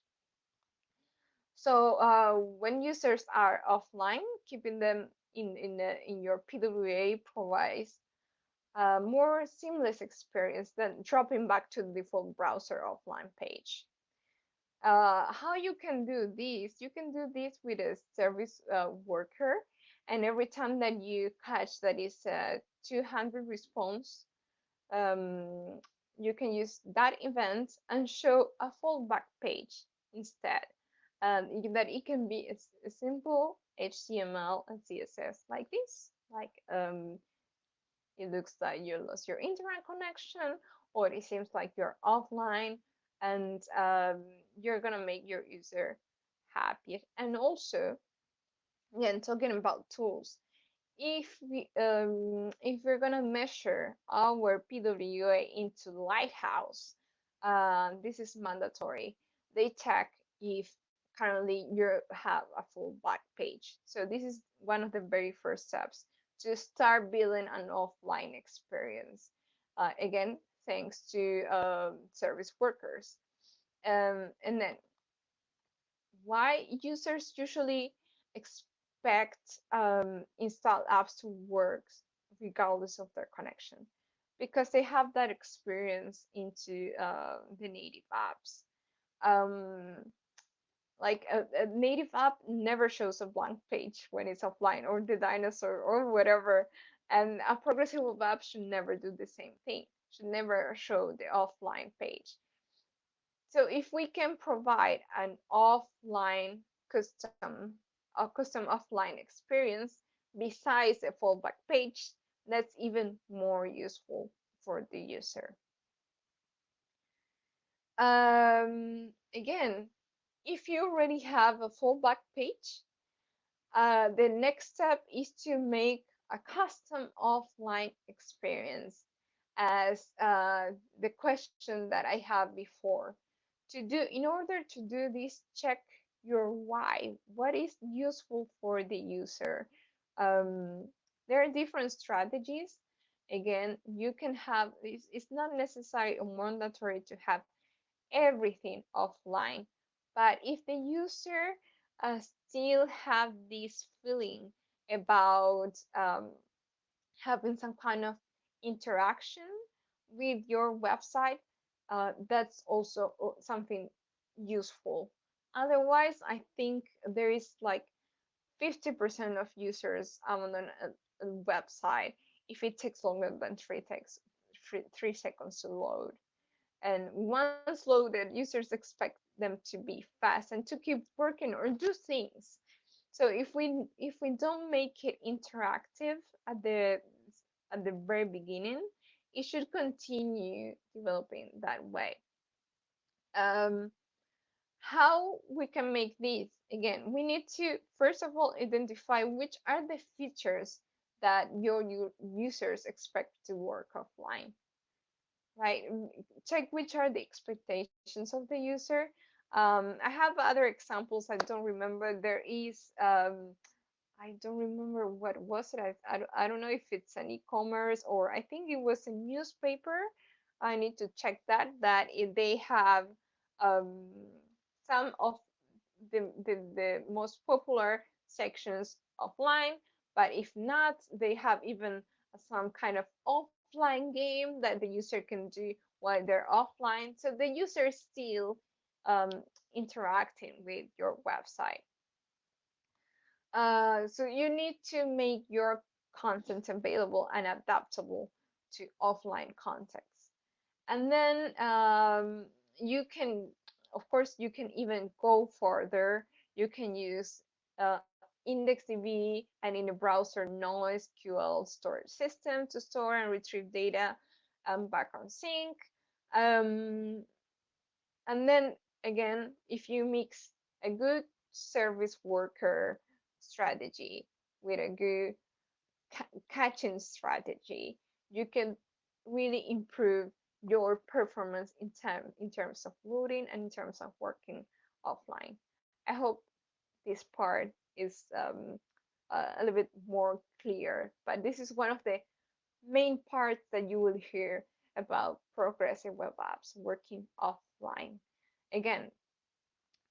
So when users are offline, keeping them in your PWA provides a more seamless experience than dropping back to the default browser offline page. How you can do this? You can do this with a service worker, and every time that you catch that is a 200 response, um, you can use that event and show a fallback page instead. That it can be a simple HTML and CSS like this, like it looks like you lost your internet connection, or it seems like you're offline, and you're gonna make your user happy. And also, again, talking about tools, if we're gonna measure our PWA into Lighthouse, this is mandatory. They check if currently you have a full back page. So this is one of the very first steps to start building an offline experience. Again, thanks to service workers. And then why users usually expect installed apps to work regardless of their connection, because they have that experience into the native apps. um, like a native app never shows a blank page when it's offline, or the dinosaur or whatever, and a progressive web app should never do the same thing, should never show the offline page. So if we can provide an offline custom, a custom offline experience besides a fallback page, that's even more useful for the user. Again, if you already have a fallback page, the next step is to make a custom offline experience, as the question that I had before. In order to do this, check your why. What is useful for the user? Um, there are different strategies. Again, you can have it's not necessary or mandatory to have everything offline. But if the user still have this feeling about having some kind of interaction with your website, that's also something useful. Otherwise, I think there is like 50% of users on a website if it takes longer than 3 seconds to load. And once loaded, users expect them to be fast and to keep working or do things. So if we don't make it interactive at the very beginning, it should continue developing that way. um, how we can make this? Again, we need to first of all identify which are the features that your users expect to work offline, right? Check which are the expectations of the user. I have other examples. I don't remember. There is I don't remember what was it. I don't know if it's an e-commerce, or I think it was a newspaper. I need to check that if they have um, some of the most popular sections offline, but if not, they have even some kind of offline game that the user can do while they're offline. So the user is still um, interacting with your website. So you need to make your content available and adaptable to offline context. And then you can, of course, you can even go further. You can use IndexDB and in the browser NoSQL storage system to store and retrieve data background sync. Um, and then again, if you mix a good service worker strategy with a good catching strategy, you can really improve your performance in terms of loading and in terms of working offline. I hope this part is a little bit more clear, but this is one of the main parts that you will hear about progressive web apps working offline. Again,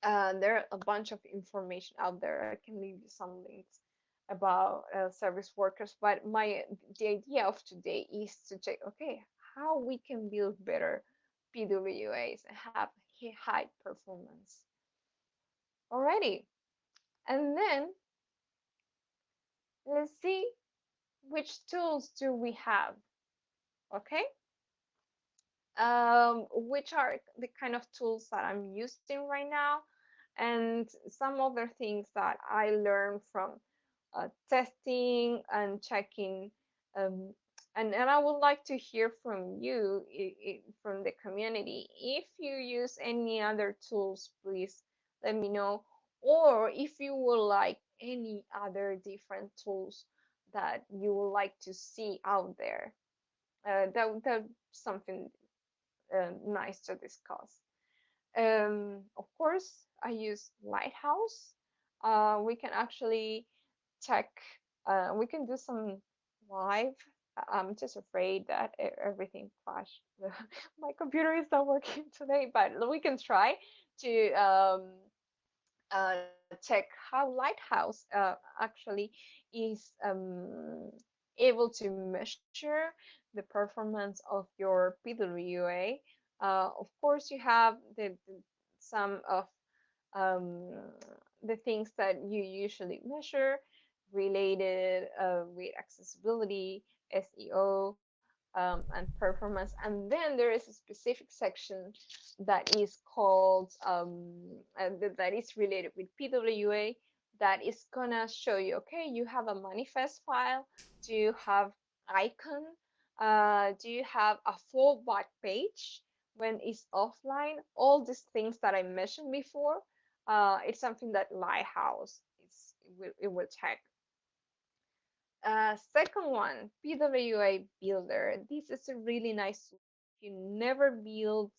there are a bunch of information out there. I can leave you some links about service workers, but my the idea of today is to check, okay, how we can build better PWAs and have high performance. Alrighty, and then let's see which tools do we have. Okay, which are the kind of tools that I'm using right now, and some other things that I learned from testing and checking. Um, and I would like to hear from you, from the community. If you use any other tools, please let me know. Or if you would like any other different tools that you would like to see out there, that something nice to discuss. Of course, I use Lighthouse. We can actually check, we can do some live. I'm just afraid that everything crashed. My computer is not working today, but we can try to check how Lighthouse actually is able to measure the performance of your PWA. Of course, you have some of um, the things that you usually measure related with accessibility, SEO, and performance. And then there is a specific section that is called, that is related with PWA, that is gonna show you, okay, you have a manifest file, do you have icon, do you have a fallback page when it's offline, all these things that I mentioned before. It's something that Lighthouse it will check. Second one, PWA Builder. This is a really nice tool. If you never built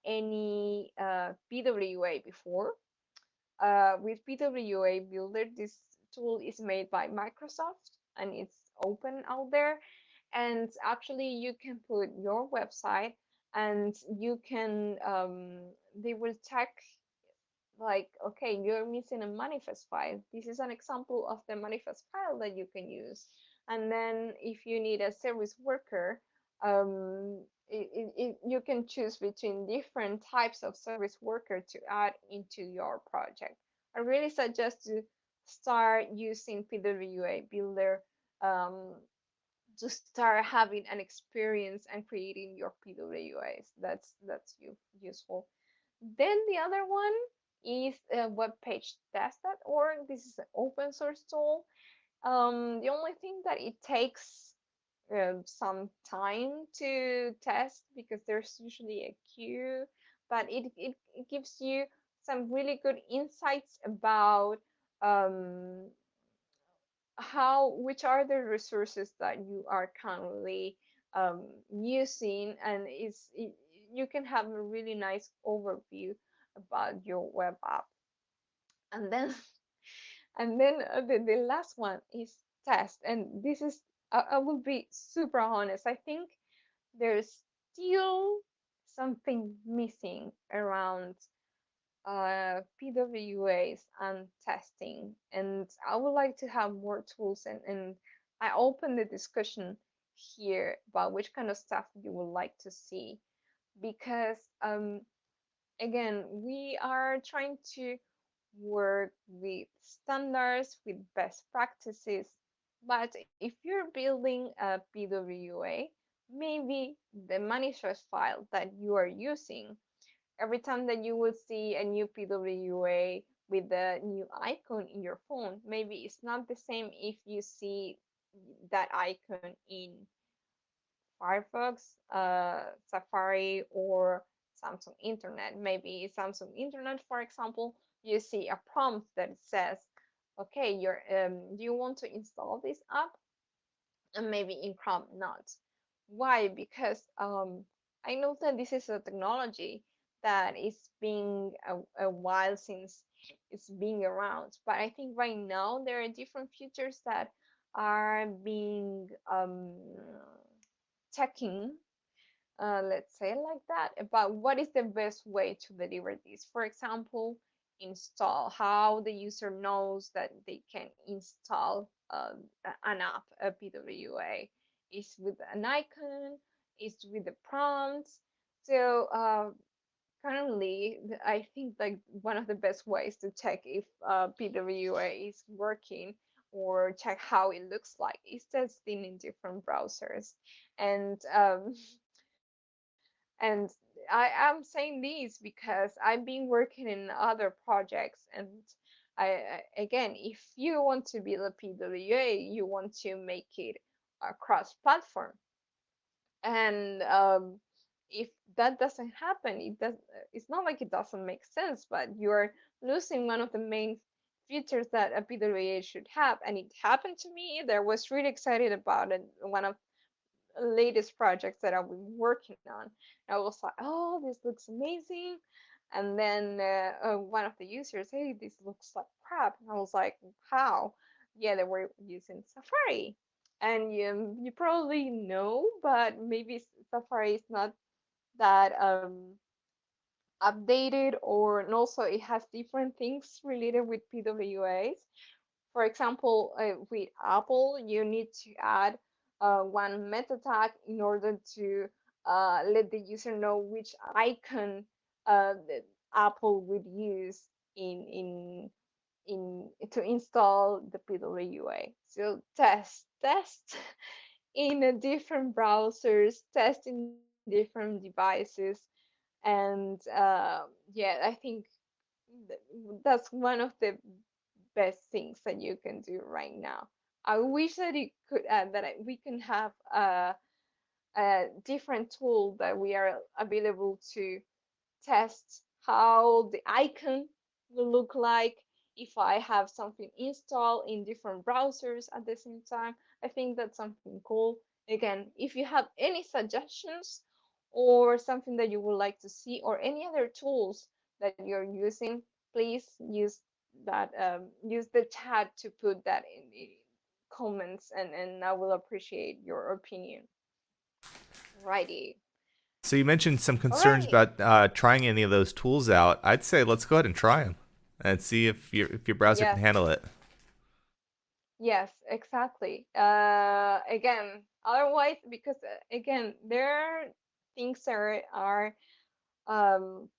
any PWA before, with PWA Builder, this tool is made by Microsoft and it's open out there. And actually, you can put your website and you can, they will check like, okay, you're missing a manifest file. This is an example of the manifest file that you can use. And then if you need a service worker, you can choose between different types of service worker to add into your project. I really suggest to start using PWA Builder, um, to start having an experience and creating your PWAs. That's useful. Then the other one is webpagetest.org. This is an open source tool. The only thing that it takes some time to test because there's usually a queue, but it gives you some really good insights about um, which are the resources that you are currently using, and you can have a really nice overview about your web app. And then the last one is test, and this is, I will be super honest, I think there's still something missing around PWAs and testing. And I would like to have more tools, and I open the discussion here about which kind of stuff you would like to see. Because again, we are trying to work with standards, with best practices. But if you're building a PWA, maybe the manifest file that you are using, every time that you will see a new PWA with the new icon in your phone, maybe it's not the same if you see that icon in Firefox, Safari, or Samsung Internet. Maybe Samsung Internet, for example, you see a prompt that says, "Okay, do you want to install this app?" And maybe in Chrome not. Why? Because I know that this is a technology that is being a while since it's being around, but I think right now there are different features that are being checking, let's say like that, about what is the best way to deliver this. For example, install, how the user knows that they can install an app, a PWA. Is with an icon, is with the prompts. So currently, I think like one of the best ways to check if PWA is working or check how it looks like is testing in different browsers. And and I'm saying this because I've been working in other projects, and again, if you want to build a PWA, you want to make it a cross-platform, and if that doesn't happen, it's not like it doesn't make sense, but you're losing one of the main features that a PWA should have. And it happened to me. That I was really excited about it. One of latest projects that I've been working on. I was like, oh, this looks amazing. And then one of the users, hey, this looks like crap. And I was like, how? Yeah, they were using Safari. And you probably know, but maybe Safari is not that updated, or and also it has different things related with PWAs. For example, with Apple, you need to add one meta tag in order to let the user know which icon that Apple would use in to install the PWA. So test in a different browsers, test in different devices, and yeah, I think that's one of the best things that you can do right now. I wish that it could we can have a different tool that we are available to test how the icon will look like if I have something installed in different browsers at the same time. I think that's something cool. Again, if you have any suggestions or something that you would like to see, or any other tools that you're using, please use the chat to put that in the comments, and I will appreciate your opinion. Righty.
So you mentioned some
All
concerns
right.
about trying any of those tools out. I'd say let's go ahead and try them and see if your browser can
Yes.
handle it.
Yes, exactly. Again, otherwise, because again, there are things um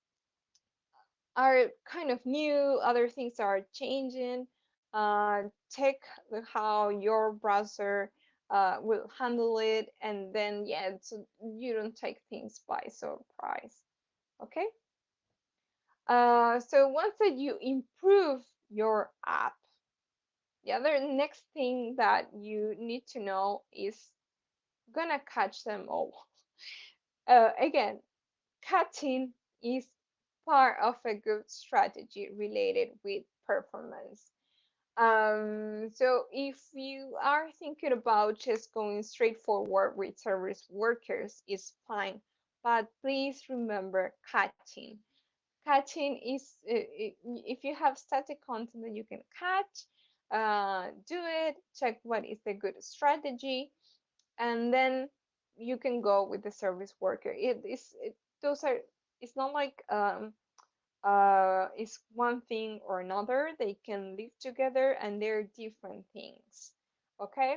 are kind of new, other things are changing. Check how your browser will handle it, and then yeah, so you don't take things by surprise. Okay. So once that you improve your app, the other next thing that you need to know is gonna catch them all. Again, catching is part of a good strategy related with performance. So if you are thinking about just going straight forward with service workers, is fine, but please remember catching. Catching is if you have static content that you can catch, do it. Check what is the good strategy, and then you can go with the service worker. Those are, it's not like it's one thing or another. They can live together and they're different things. Okay,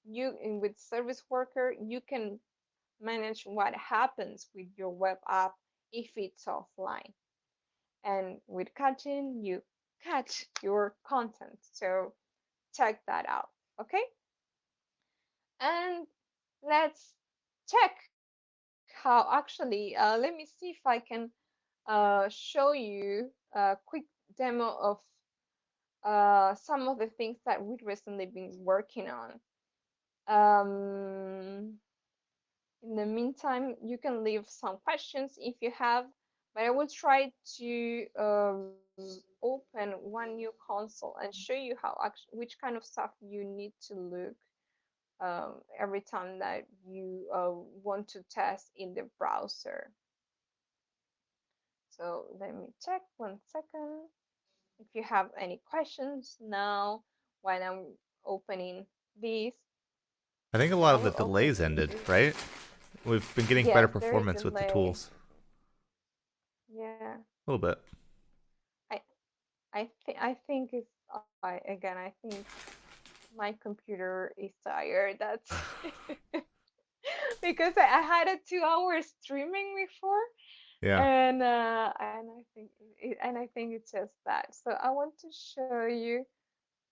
with service worker you can manage what happens with your web app if it's offline, and with catching you catch your content. So check that out. Okay, and let's check how actually, let me see if I can show you a quick demo of some of the things that we've recently been working on. In the meantime, you can leave some questions if you have, but I will try to open one new console and show you how which kind of stuff you need to look every time that you want to test in the browser. So let me check 1 second. If you have any questions now while I'm opening this,
I think a
and
lot
I
of the
will open
delays
in
ended,
this.
right? We've been getting better
Yes, there is
performance with the
delay.
tools.
Yeah.
A little bit.
I I think it's I think my computer is tired. That's because I had a 2 hour streaming before,
Yeah.
and I think it's just that. So I want to show you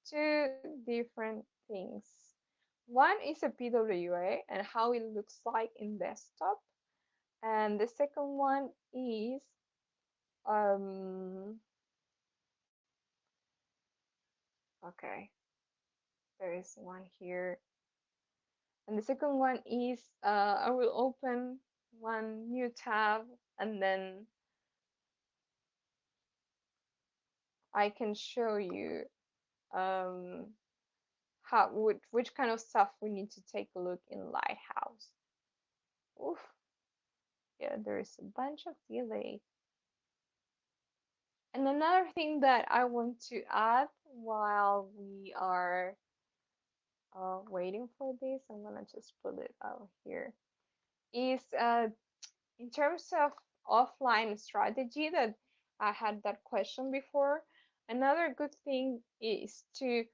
two different things. One is a PWA and how it looks like in desktop, and the second one is um okay, there is one here, and the second one is I will open one new tab, and then I can show you um which kind of stuff we need to take a look in Lighthouse. Oof, yeah, there is a bunch of delay. And another thing that I want to add while we are waiting for this, I'm gonna just put it out here, is in terms of offline strategy that I had that question before. Another good thing is to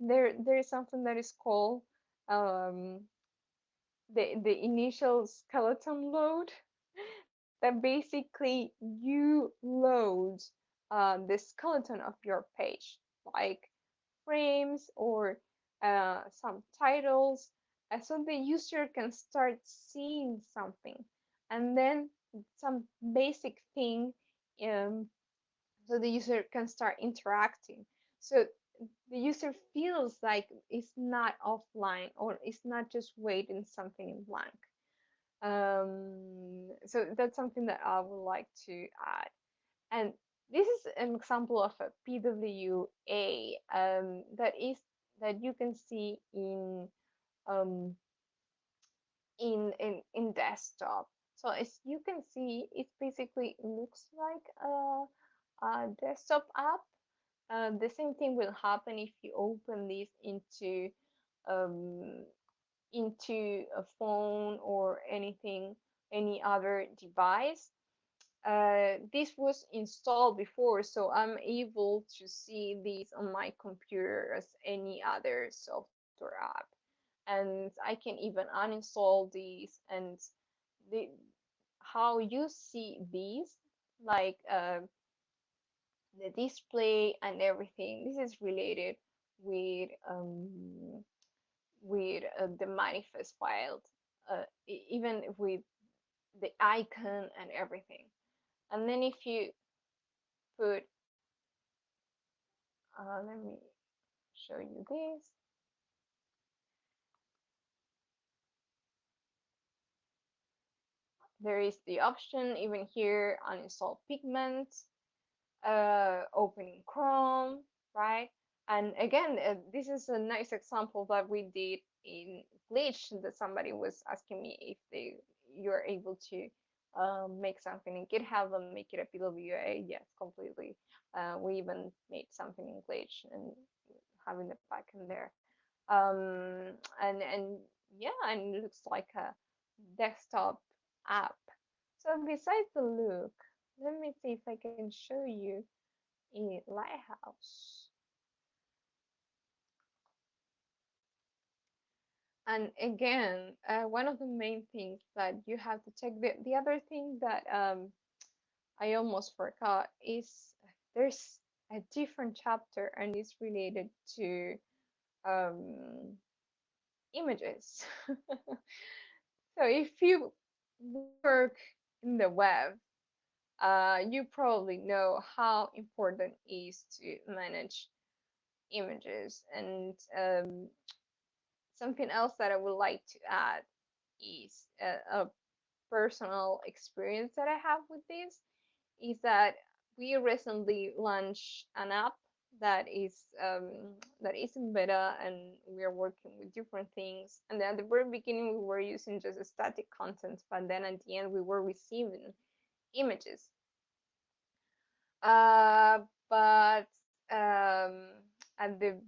there is something that is called um, the initial skeleton load, that basically you load the skeleton of your page, like frames or some titles, so the user can start seeing something, and then some basic thing, um, so the user can start interacting. So the user feels like it's not offline, or it's not just waiting something in blank. So that's something that I would like to add. And this is an example of a PWA that you can see um, in desktop. So as you can see, it basically looks like a desktop app. The same thing will happen if you open this um, into a phone or anything, any other device. This was installed before, so I'm able to see this on my computer as any other software app. And I can even uninstall these, and the how you see these, like the display and everything. This is related with the manifest file, even with the icon and everything. And then if you put, let me show you this. There is the option even here, uninstall pigment, opening Chrome, right? And again, this is a nice example that we did in Glitch, that somebody was asking me if you're able to make something in GitHub and make it a PWA. Yes, completely. We even made something in Glitch and having the backend there. And yeah, and it looks like a desktop app. So besides the look, let me see if I can show you a lighthouse. And again, one of the main things that you have to check, the other thing that I almost forgot is there's a different chapter, and it's related to um, images. So if you work in the web, you probably know how important it is to manage images. And something else that I would like to add is a personal experience that I have with this, is that we recently launched an app that is that is in beta, and we are working with different things. And then at the very beginning, we were using just static content, but then at the end, we were receiving images. But at the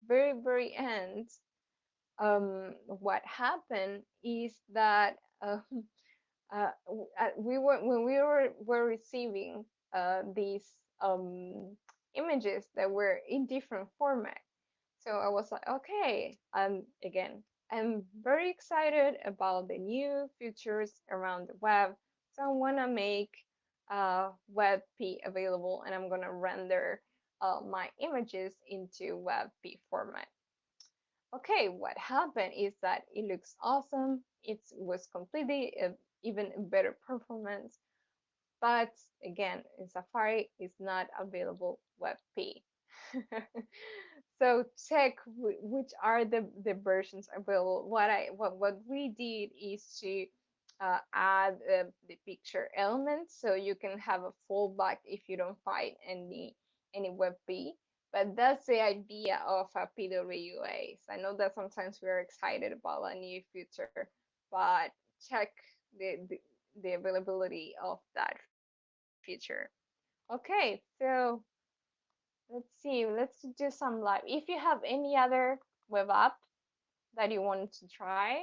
very end, what happened is that we were when we were receiving these images that were in different format. So I was like, okay, again, I'm very excited about the new features around the web. So I want to make WebP available, and I'm going to render my images into WebP format. Okay, what happened is that it looks awesome. It was completely even better performance, but again, in Safari is not available WebP. So check which are the versions available. What we did is to add the picture elements, so you can have a fallback if you don't find any WebP. But that's the idea of a PWAs. I know that sometimes we are excited about a new feature, but check the, the, the availability of that feature. Okay, so let's see. Let's do some live. If you have any other web app that you want to try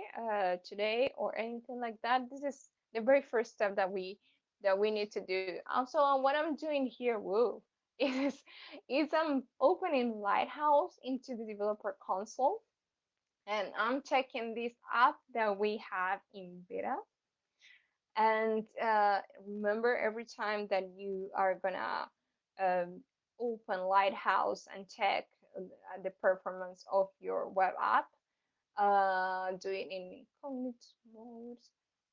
today or anything like that, this is the very first step that we need to do. Also, what I'm doing here, whoa, is I'm opening Lighthouse into the developer console, and I'm checking this app that we have in beta. And remember, every time that you are gonna um, open Lighthouse and check the performance of your web app, do it in incognito mode.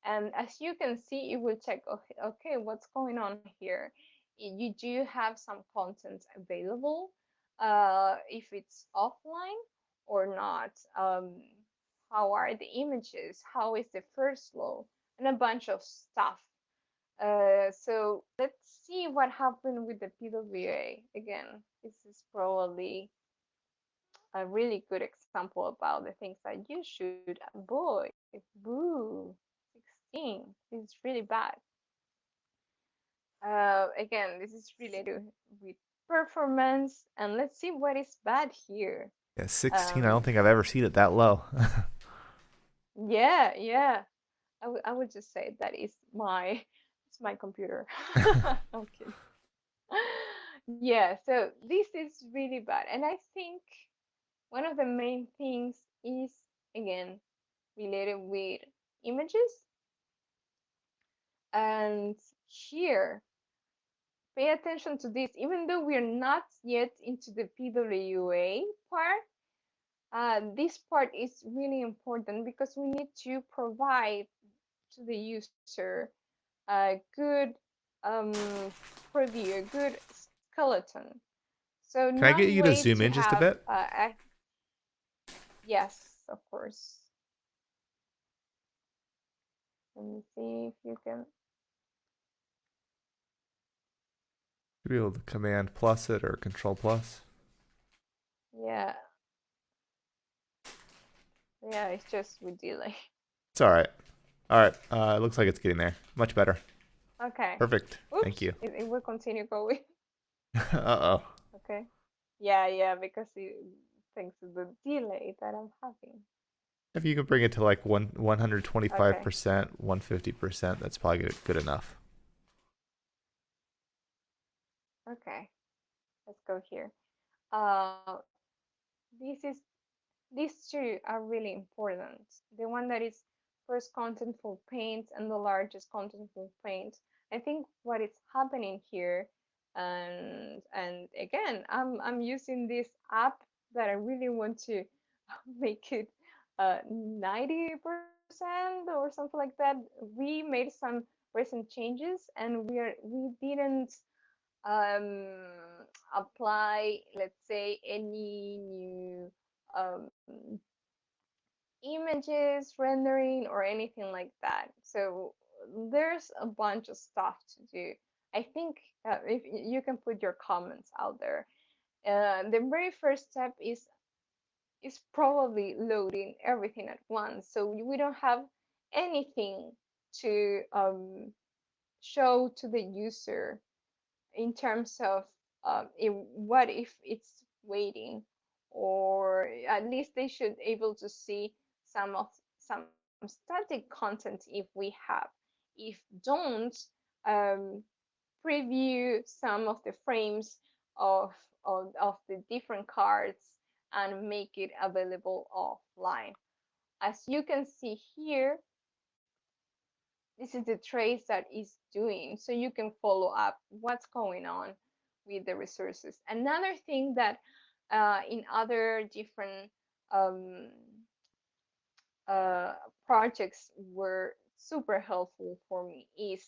And as you can see, it will check, okay, okay, what's going on here. You do have some content available, if it's offline or not. How are the images? How is the first flow? And a bunch of stuff. So let's see what happened with the PWA. Again, this is probably a really good example about the things that you should avoid. Boo, 16. This is really bad. Again, this is related with performance, and let's see what is bad here.
Yeah, 16. I don't
Um,
think I've ever seen it that low.
yeah, yeah. I would just say that is my it's my computer. I'm kidding. Yeah, so this is really bad, and I think one of the main things is, again, related with images. And here, pay attention to this. Even though we're not yet into the PWA part, this part is really important because we need to provide to the user a good um, preview, a good skeleton. So
Can I get
not
you to
wait
zoom
to
in just a
have
bit?
yes, of course. Let me see if you can.
You'll be able to command plus it or control plus.
Yeah, yeah, it's just with delay.
It's all right. All right. It looks like it's getting there. Much better.
Okay.
Perfect. Thank
Oops,
you.
it will continue going.
Uh-oh.
Okay. Yeah, yeah, because thanks to the delay that I'm having.
If you can bring it to like 125%,
Okay.
150%, that's probably good enough.
Okay. Let's go here. Uh, this is these two are really important. The one that is first contentful paint and the largest contentful paint. I think what is happening here, and again, I'm using this app that I really want to make it 90% or something like that. We made some recent changes, and we didn't um, apply, let's say, any new um, images, rendering, or anything like that. So there's a bunch of stuff to do. I think if you can put your comments out there. The very first step is probably loading everything at once, so we don't have anything to show to the user in terms of what if it's waiting, or at least they should able to see some static content if we have. If don't, um, preview some of the frames of, of the different cards and make it available offline. As you can see here, this is the trace that is doing, so you can follow up what's going on with the resources. Another thing that in other different um, uh, projects were super helpful for me is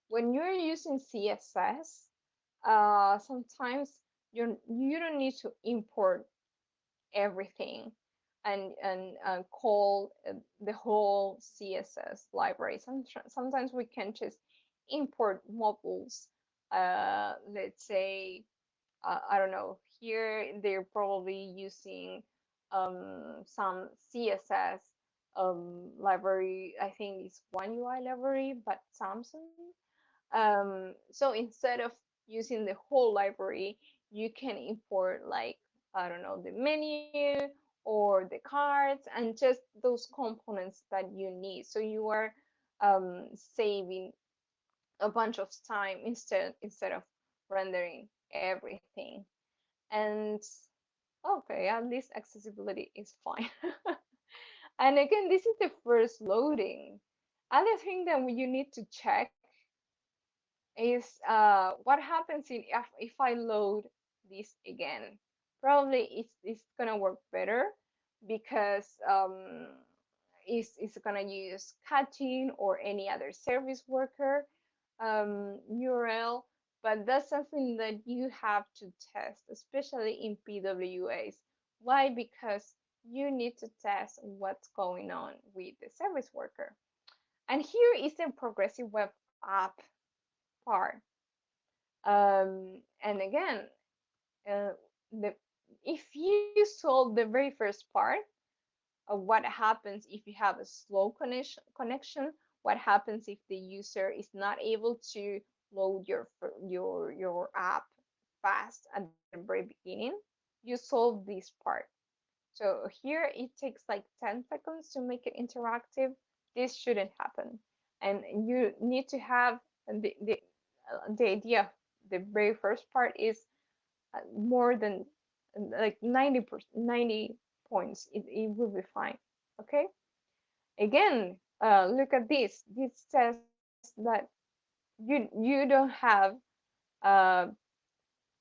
when you're using CSS, sometimes you don't need to import everything and call the whole CSS library. Sometimes we can just import modules. Let's say I don't know. Here they're probably using some CSS library. I think it's one UI library, but Samsung. So instead of using the whole library, you can import like I don't know the menu or the cards and just those components that you need. So you are saving a bunch of time instead of rendering everything. And okay, at least accessibility is fine. And again, this is the first loading. Other thing that you need to check is what happens if I load this again. Probably it's gonna work better because it's gonna use caching or any other service worker URL, but that's something that you have to test, especially in PWAs. Why? Because you need to test what's going on with the service worker. And here is the progressive web app part. And again, uh, the if you solve the very first part of what happens if you have a slow connection, what happens if the user is not able to load your app fast at the very beginning, you solve this part. So here it takes like 10 seconds to make it interactive. This shouldn't happen, and you need to have the idea. The very first part is more than like 90 points. It will be fine. Okay. Again, look at this. This says that you don't have uh,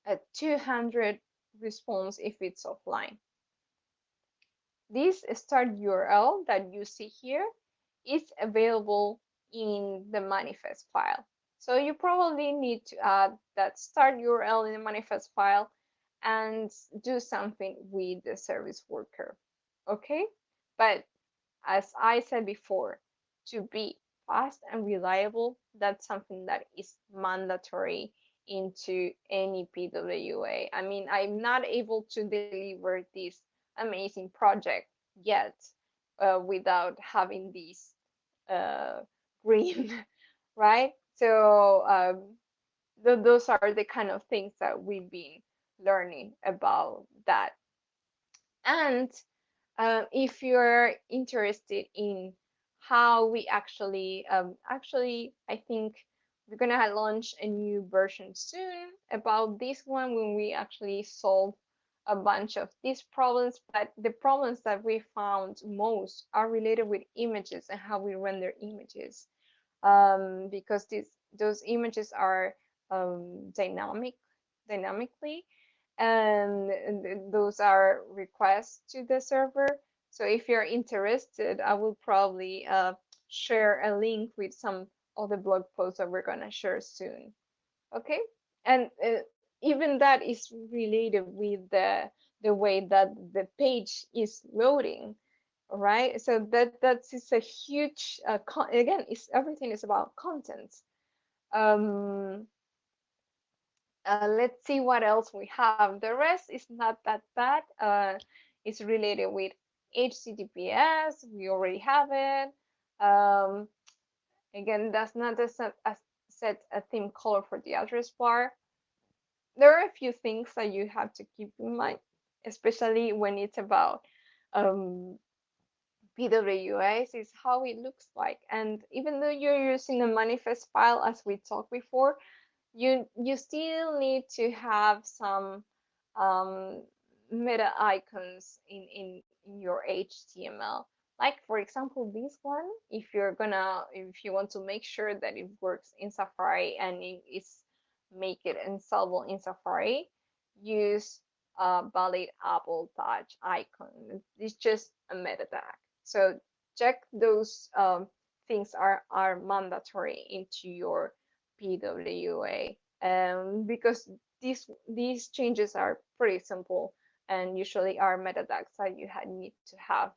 a 200 response if it's offline. This start URL that you see here is available in the manifest file. So you probably need to add that start URL in the manifest file and do something with the service worker. Okay? But as I said before, to be fast and reliable, that's something that is mandatory into any PWA. I mean, I'm not able to deliver this amazing project yet without having these uh, green, right? So those are the kind of things that we've been learning about that. And if you're interested in how we actually, I think we're gonna launch a new version soon about this one when we actually solve a bunch of these problems. But the problems that we found most are related with images and how we render images, because those images are dynamically, and those are requests to the server. So if you're interested, I will probably share a link with some of the blog posts that we're gonna share soon. Okay, and even that is related with the way that the page is loading, right? So that is a huge again, it's everything is about content. um let's see what else we have. The rest is not that bad. It's related with HTTPS. We already have it. Again, that's not a set a theme color for the address bar. There are a few things that you have to keep in mind, especially when it's about um, PWAs, is how it looks like. And even though you're using a manifest file, as we talked before, you still need to have some um, meta icons in your HTML. Like for example, this one, if you want to make sure that it works in Safari and it is make it installable in Safari, use a valid Apple Touch icon. It's just a meta tag. So check those things are mandatory into your PWA, because these changes are pretty simple and usually are meta tags that you need to have.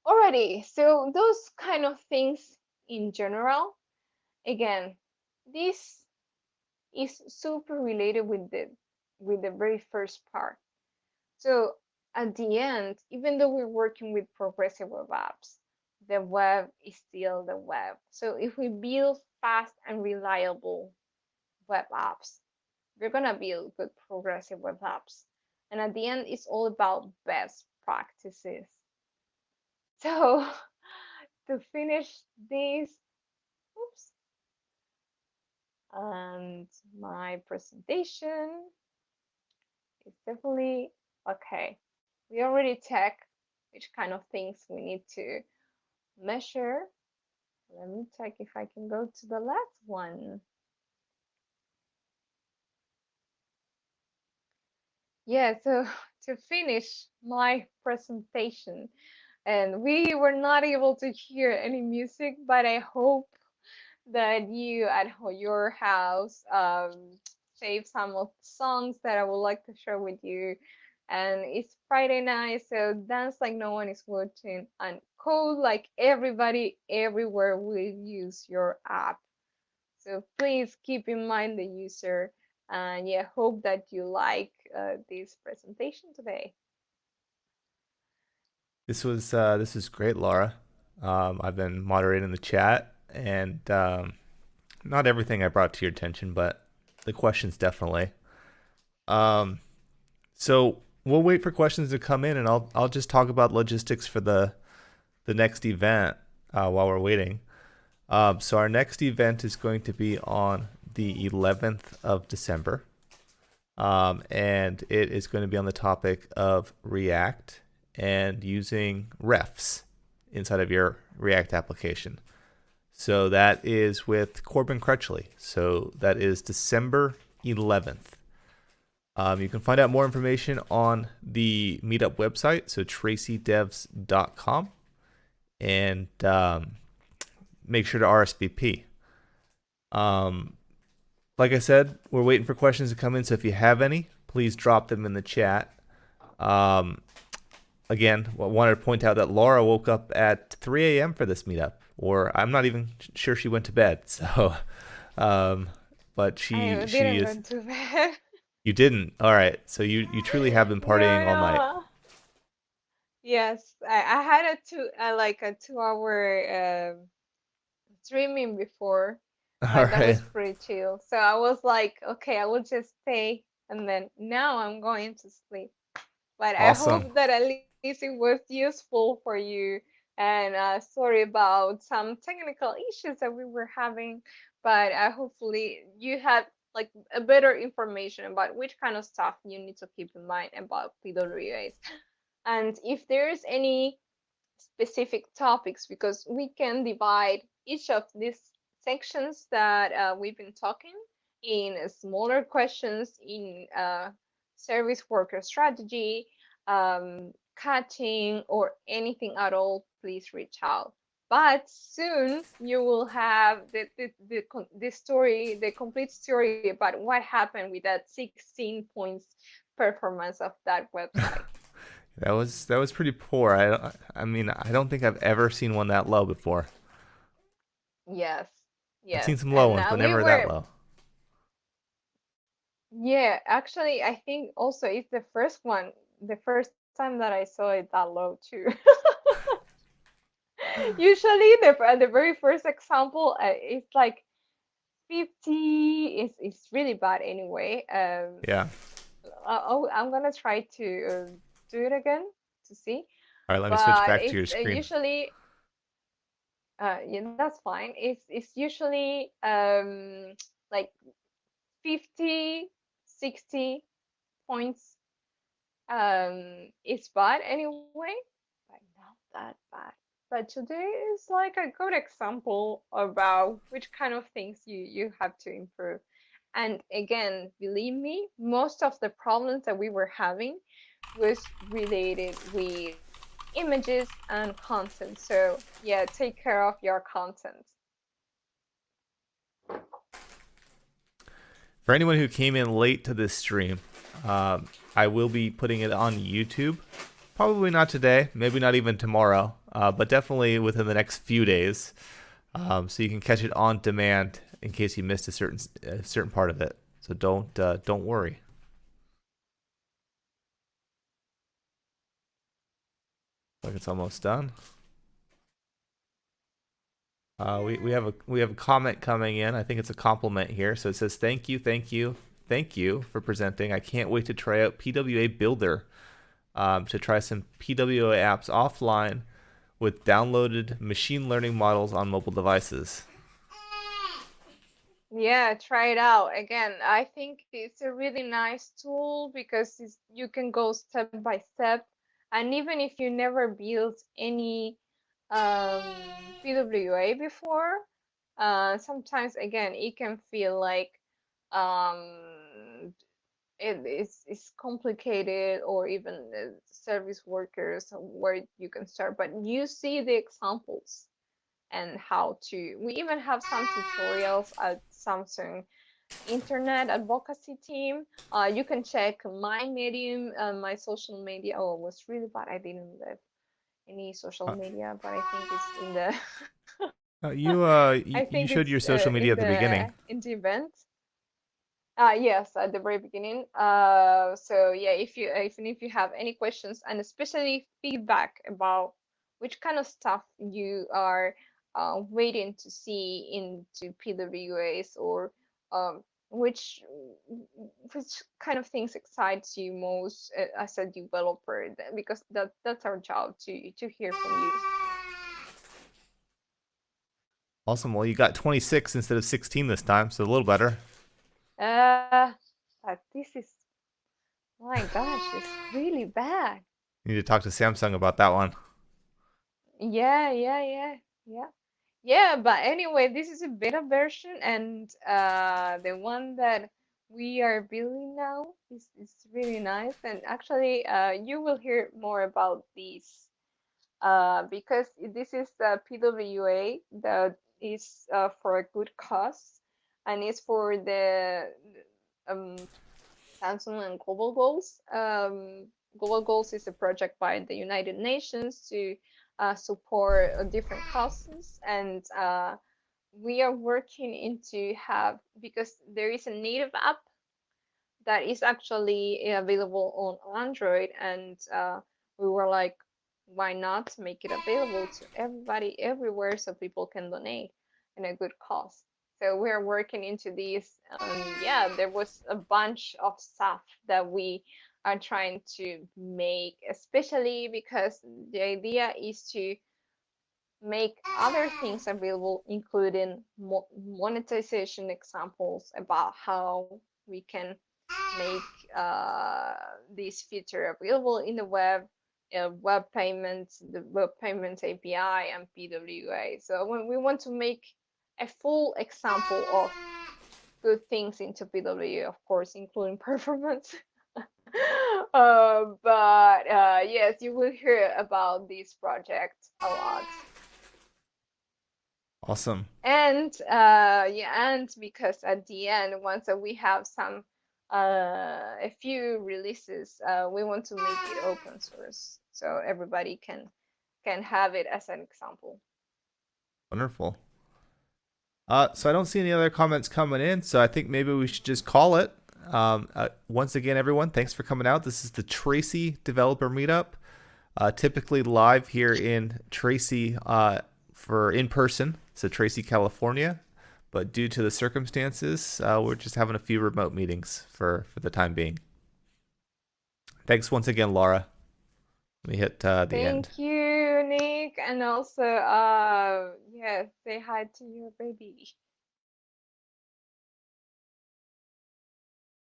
Alrighty, so those kind of things in general. Again, this is super related with the very first part. So at the end, even though we're working with progressive web apps, the web is still the web. So if we build fast and reliable web apps, we're gonna build good progressive web apps. And at the end, it's all about best practices. So to finish this, oops, and my presentation is definitely okay. We already check which kind of things we need to measure. Let me check if I can go to the last one. Yeah, so to finish my presentation, and we were not able to hear any music, but I hope that you at your house save some of the songs that I would like to share with you. And it's Friday night, so dance like no one is watching, and code like everybody everywhere will use your app. So please keep in mind the user, and yeah, hope that you like this presentation today.
This is great, Laura. I've been moderating the chat, and not everything I brought to your attention, but the questions definitely. Um, so we'll wait for questions to come in, and I'll just talk about logistics for the next event while we're waiting. So our next event is going to be on the 11th of December, and it is going to be on the topic of React and using refs inside of your React application. So that is with Corbin Crutchley. So that is December 11th. You can find out more information on the meetup website, so tracydevs.com, and make sure to RSVP. Like I said, we're waiting for questions to come in, so if you have any, please drop them in the chat. Again, I wanted to point out that Laura woke up at 3 a.m. for this meetup, or I'm not even sure she went to bed. So, but
I
she
didn't
is.
go to bed.
You didn't. All right. So you truly have been partying
No,
all night.
no. Yes, I had a 2 hour streaming before,
All
but that
right.
was pretty chill. So I was like, okay, I will just stay, and then now I'm going to sleep. But I
Awesome.
hope that at least it was useful for you. And sorry about some technical issues that we were having, but hopefully you had like a better information about which kind of stuff you need to keep in mind about PWAs. And if there's any specific topics, because we can divide each of these sections that we've been talking in smaller questions in service worker strategy, cutting, or anything at all, please reach out. But soon you will have the story, the complete story about what happened with that 16 points performance of that website.
That was pretty poor. I mean, I don't think I've ever seen one that low before.
Yes,
I've seen
yes.
some low
And
ones, but
we
never that
were,
low.
yeah, actually, I think also it's the first time that I saw it that low too. Usually, the very first example, it's like 50 is really bad anyway.
Yeah.
I'm gonna try to do it again to see,
All right. Let me switch
but
back to
it's
your screen.
usually Yeah, that's fine. It's usually like 50, 60 points. It's bad anyway, but not that bad. But today is like a good example about which kind of things you have to improve. And again, believe me, most of the problems that we were having was related with images and content. So yeah, take care of your content.
For anyone who came in late to this stream, I will be putting it on YouTube. Probably not today, maybe not even tomorrow, but definitely within the next few days, so you can catch it on demand in case you missed a certain part of it. So don't worry. Like it's almost done. We have a comment coming in. I think it's a compliment here. So it says thank you for presenting. I can't wait to try out PWA Builder, to try some PWA apps offline with downloaded machine learning models on mobile devices.
Yeah, try it out. Again, I think it's a really nice tool because you can go step by step. And even if you never built any PWA before, sometimes again it can feel like um, it's complicated or even service workers where you can start. But you see the examples and how to. We even have some tutorials at Samsung Internet Advocacy Team. You can check my Medium, my social media. Oh, it was really bad. I didn't leave any social
Uh,
media, but I think it's in the.
you
I
you
think
showed
it's
your social media at the beginning.
in the event. Yes, at the very beginning. So yeah, if you even if you have any questions and especially feedback about which kind of stuff you are waiting to see into PWAs or um, which which kind of things excites you most as a developer, because that's our job to hear from you.
Awesome. Well, you got 26 instead of 16 this time, so a little better.
Uh, but this is, my gosh, it's really bad.
You need to talk to Samsung about that one.
Yeah, yeah, yeah, yeah. Yeah, but anyway, this is a beta version, and the one that we are building now is really nice. And actually, you will hear more about this because this is the PWA that is for a good cause, and it's for the um, Samsung and Global Goals. Global Goals is a project by the United Nations to support different causes, and we are working into have, because there is a native app that is actually available on Android, and we were like, why not make it available to everybody everywhere so people can donate in a good cause. So we're working into this, and yeah, there was a bunch of stuff that we are trying to make, especially because the idea is to make other things available, including monetization examples about how we can make this feature available in the web, web payments, the web payments API, and PWA. So when we want to make a full example of good things into PWA, of course, including performance. But yes, you will hear about this project a lot.
Awesome.
And yeah, and because at the end, once that we have some a few releases, we want to make it open source so everybody can have it as an example.
Wonderful. So I don't see any other comments coming in, so I think maybe we should just call it. Once again, everyone, thanks for coming out. This is the Tracy Developer Meetup, typically live here in Tracy, for in person, so Tracy, California. But due to the circumstances, we're just having a few remote meetings for the time being. Thanks once again, Laura. Let me hit the end.
Thank you, Nick. and also, yeah, say hi to your baby.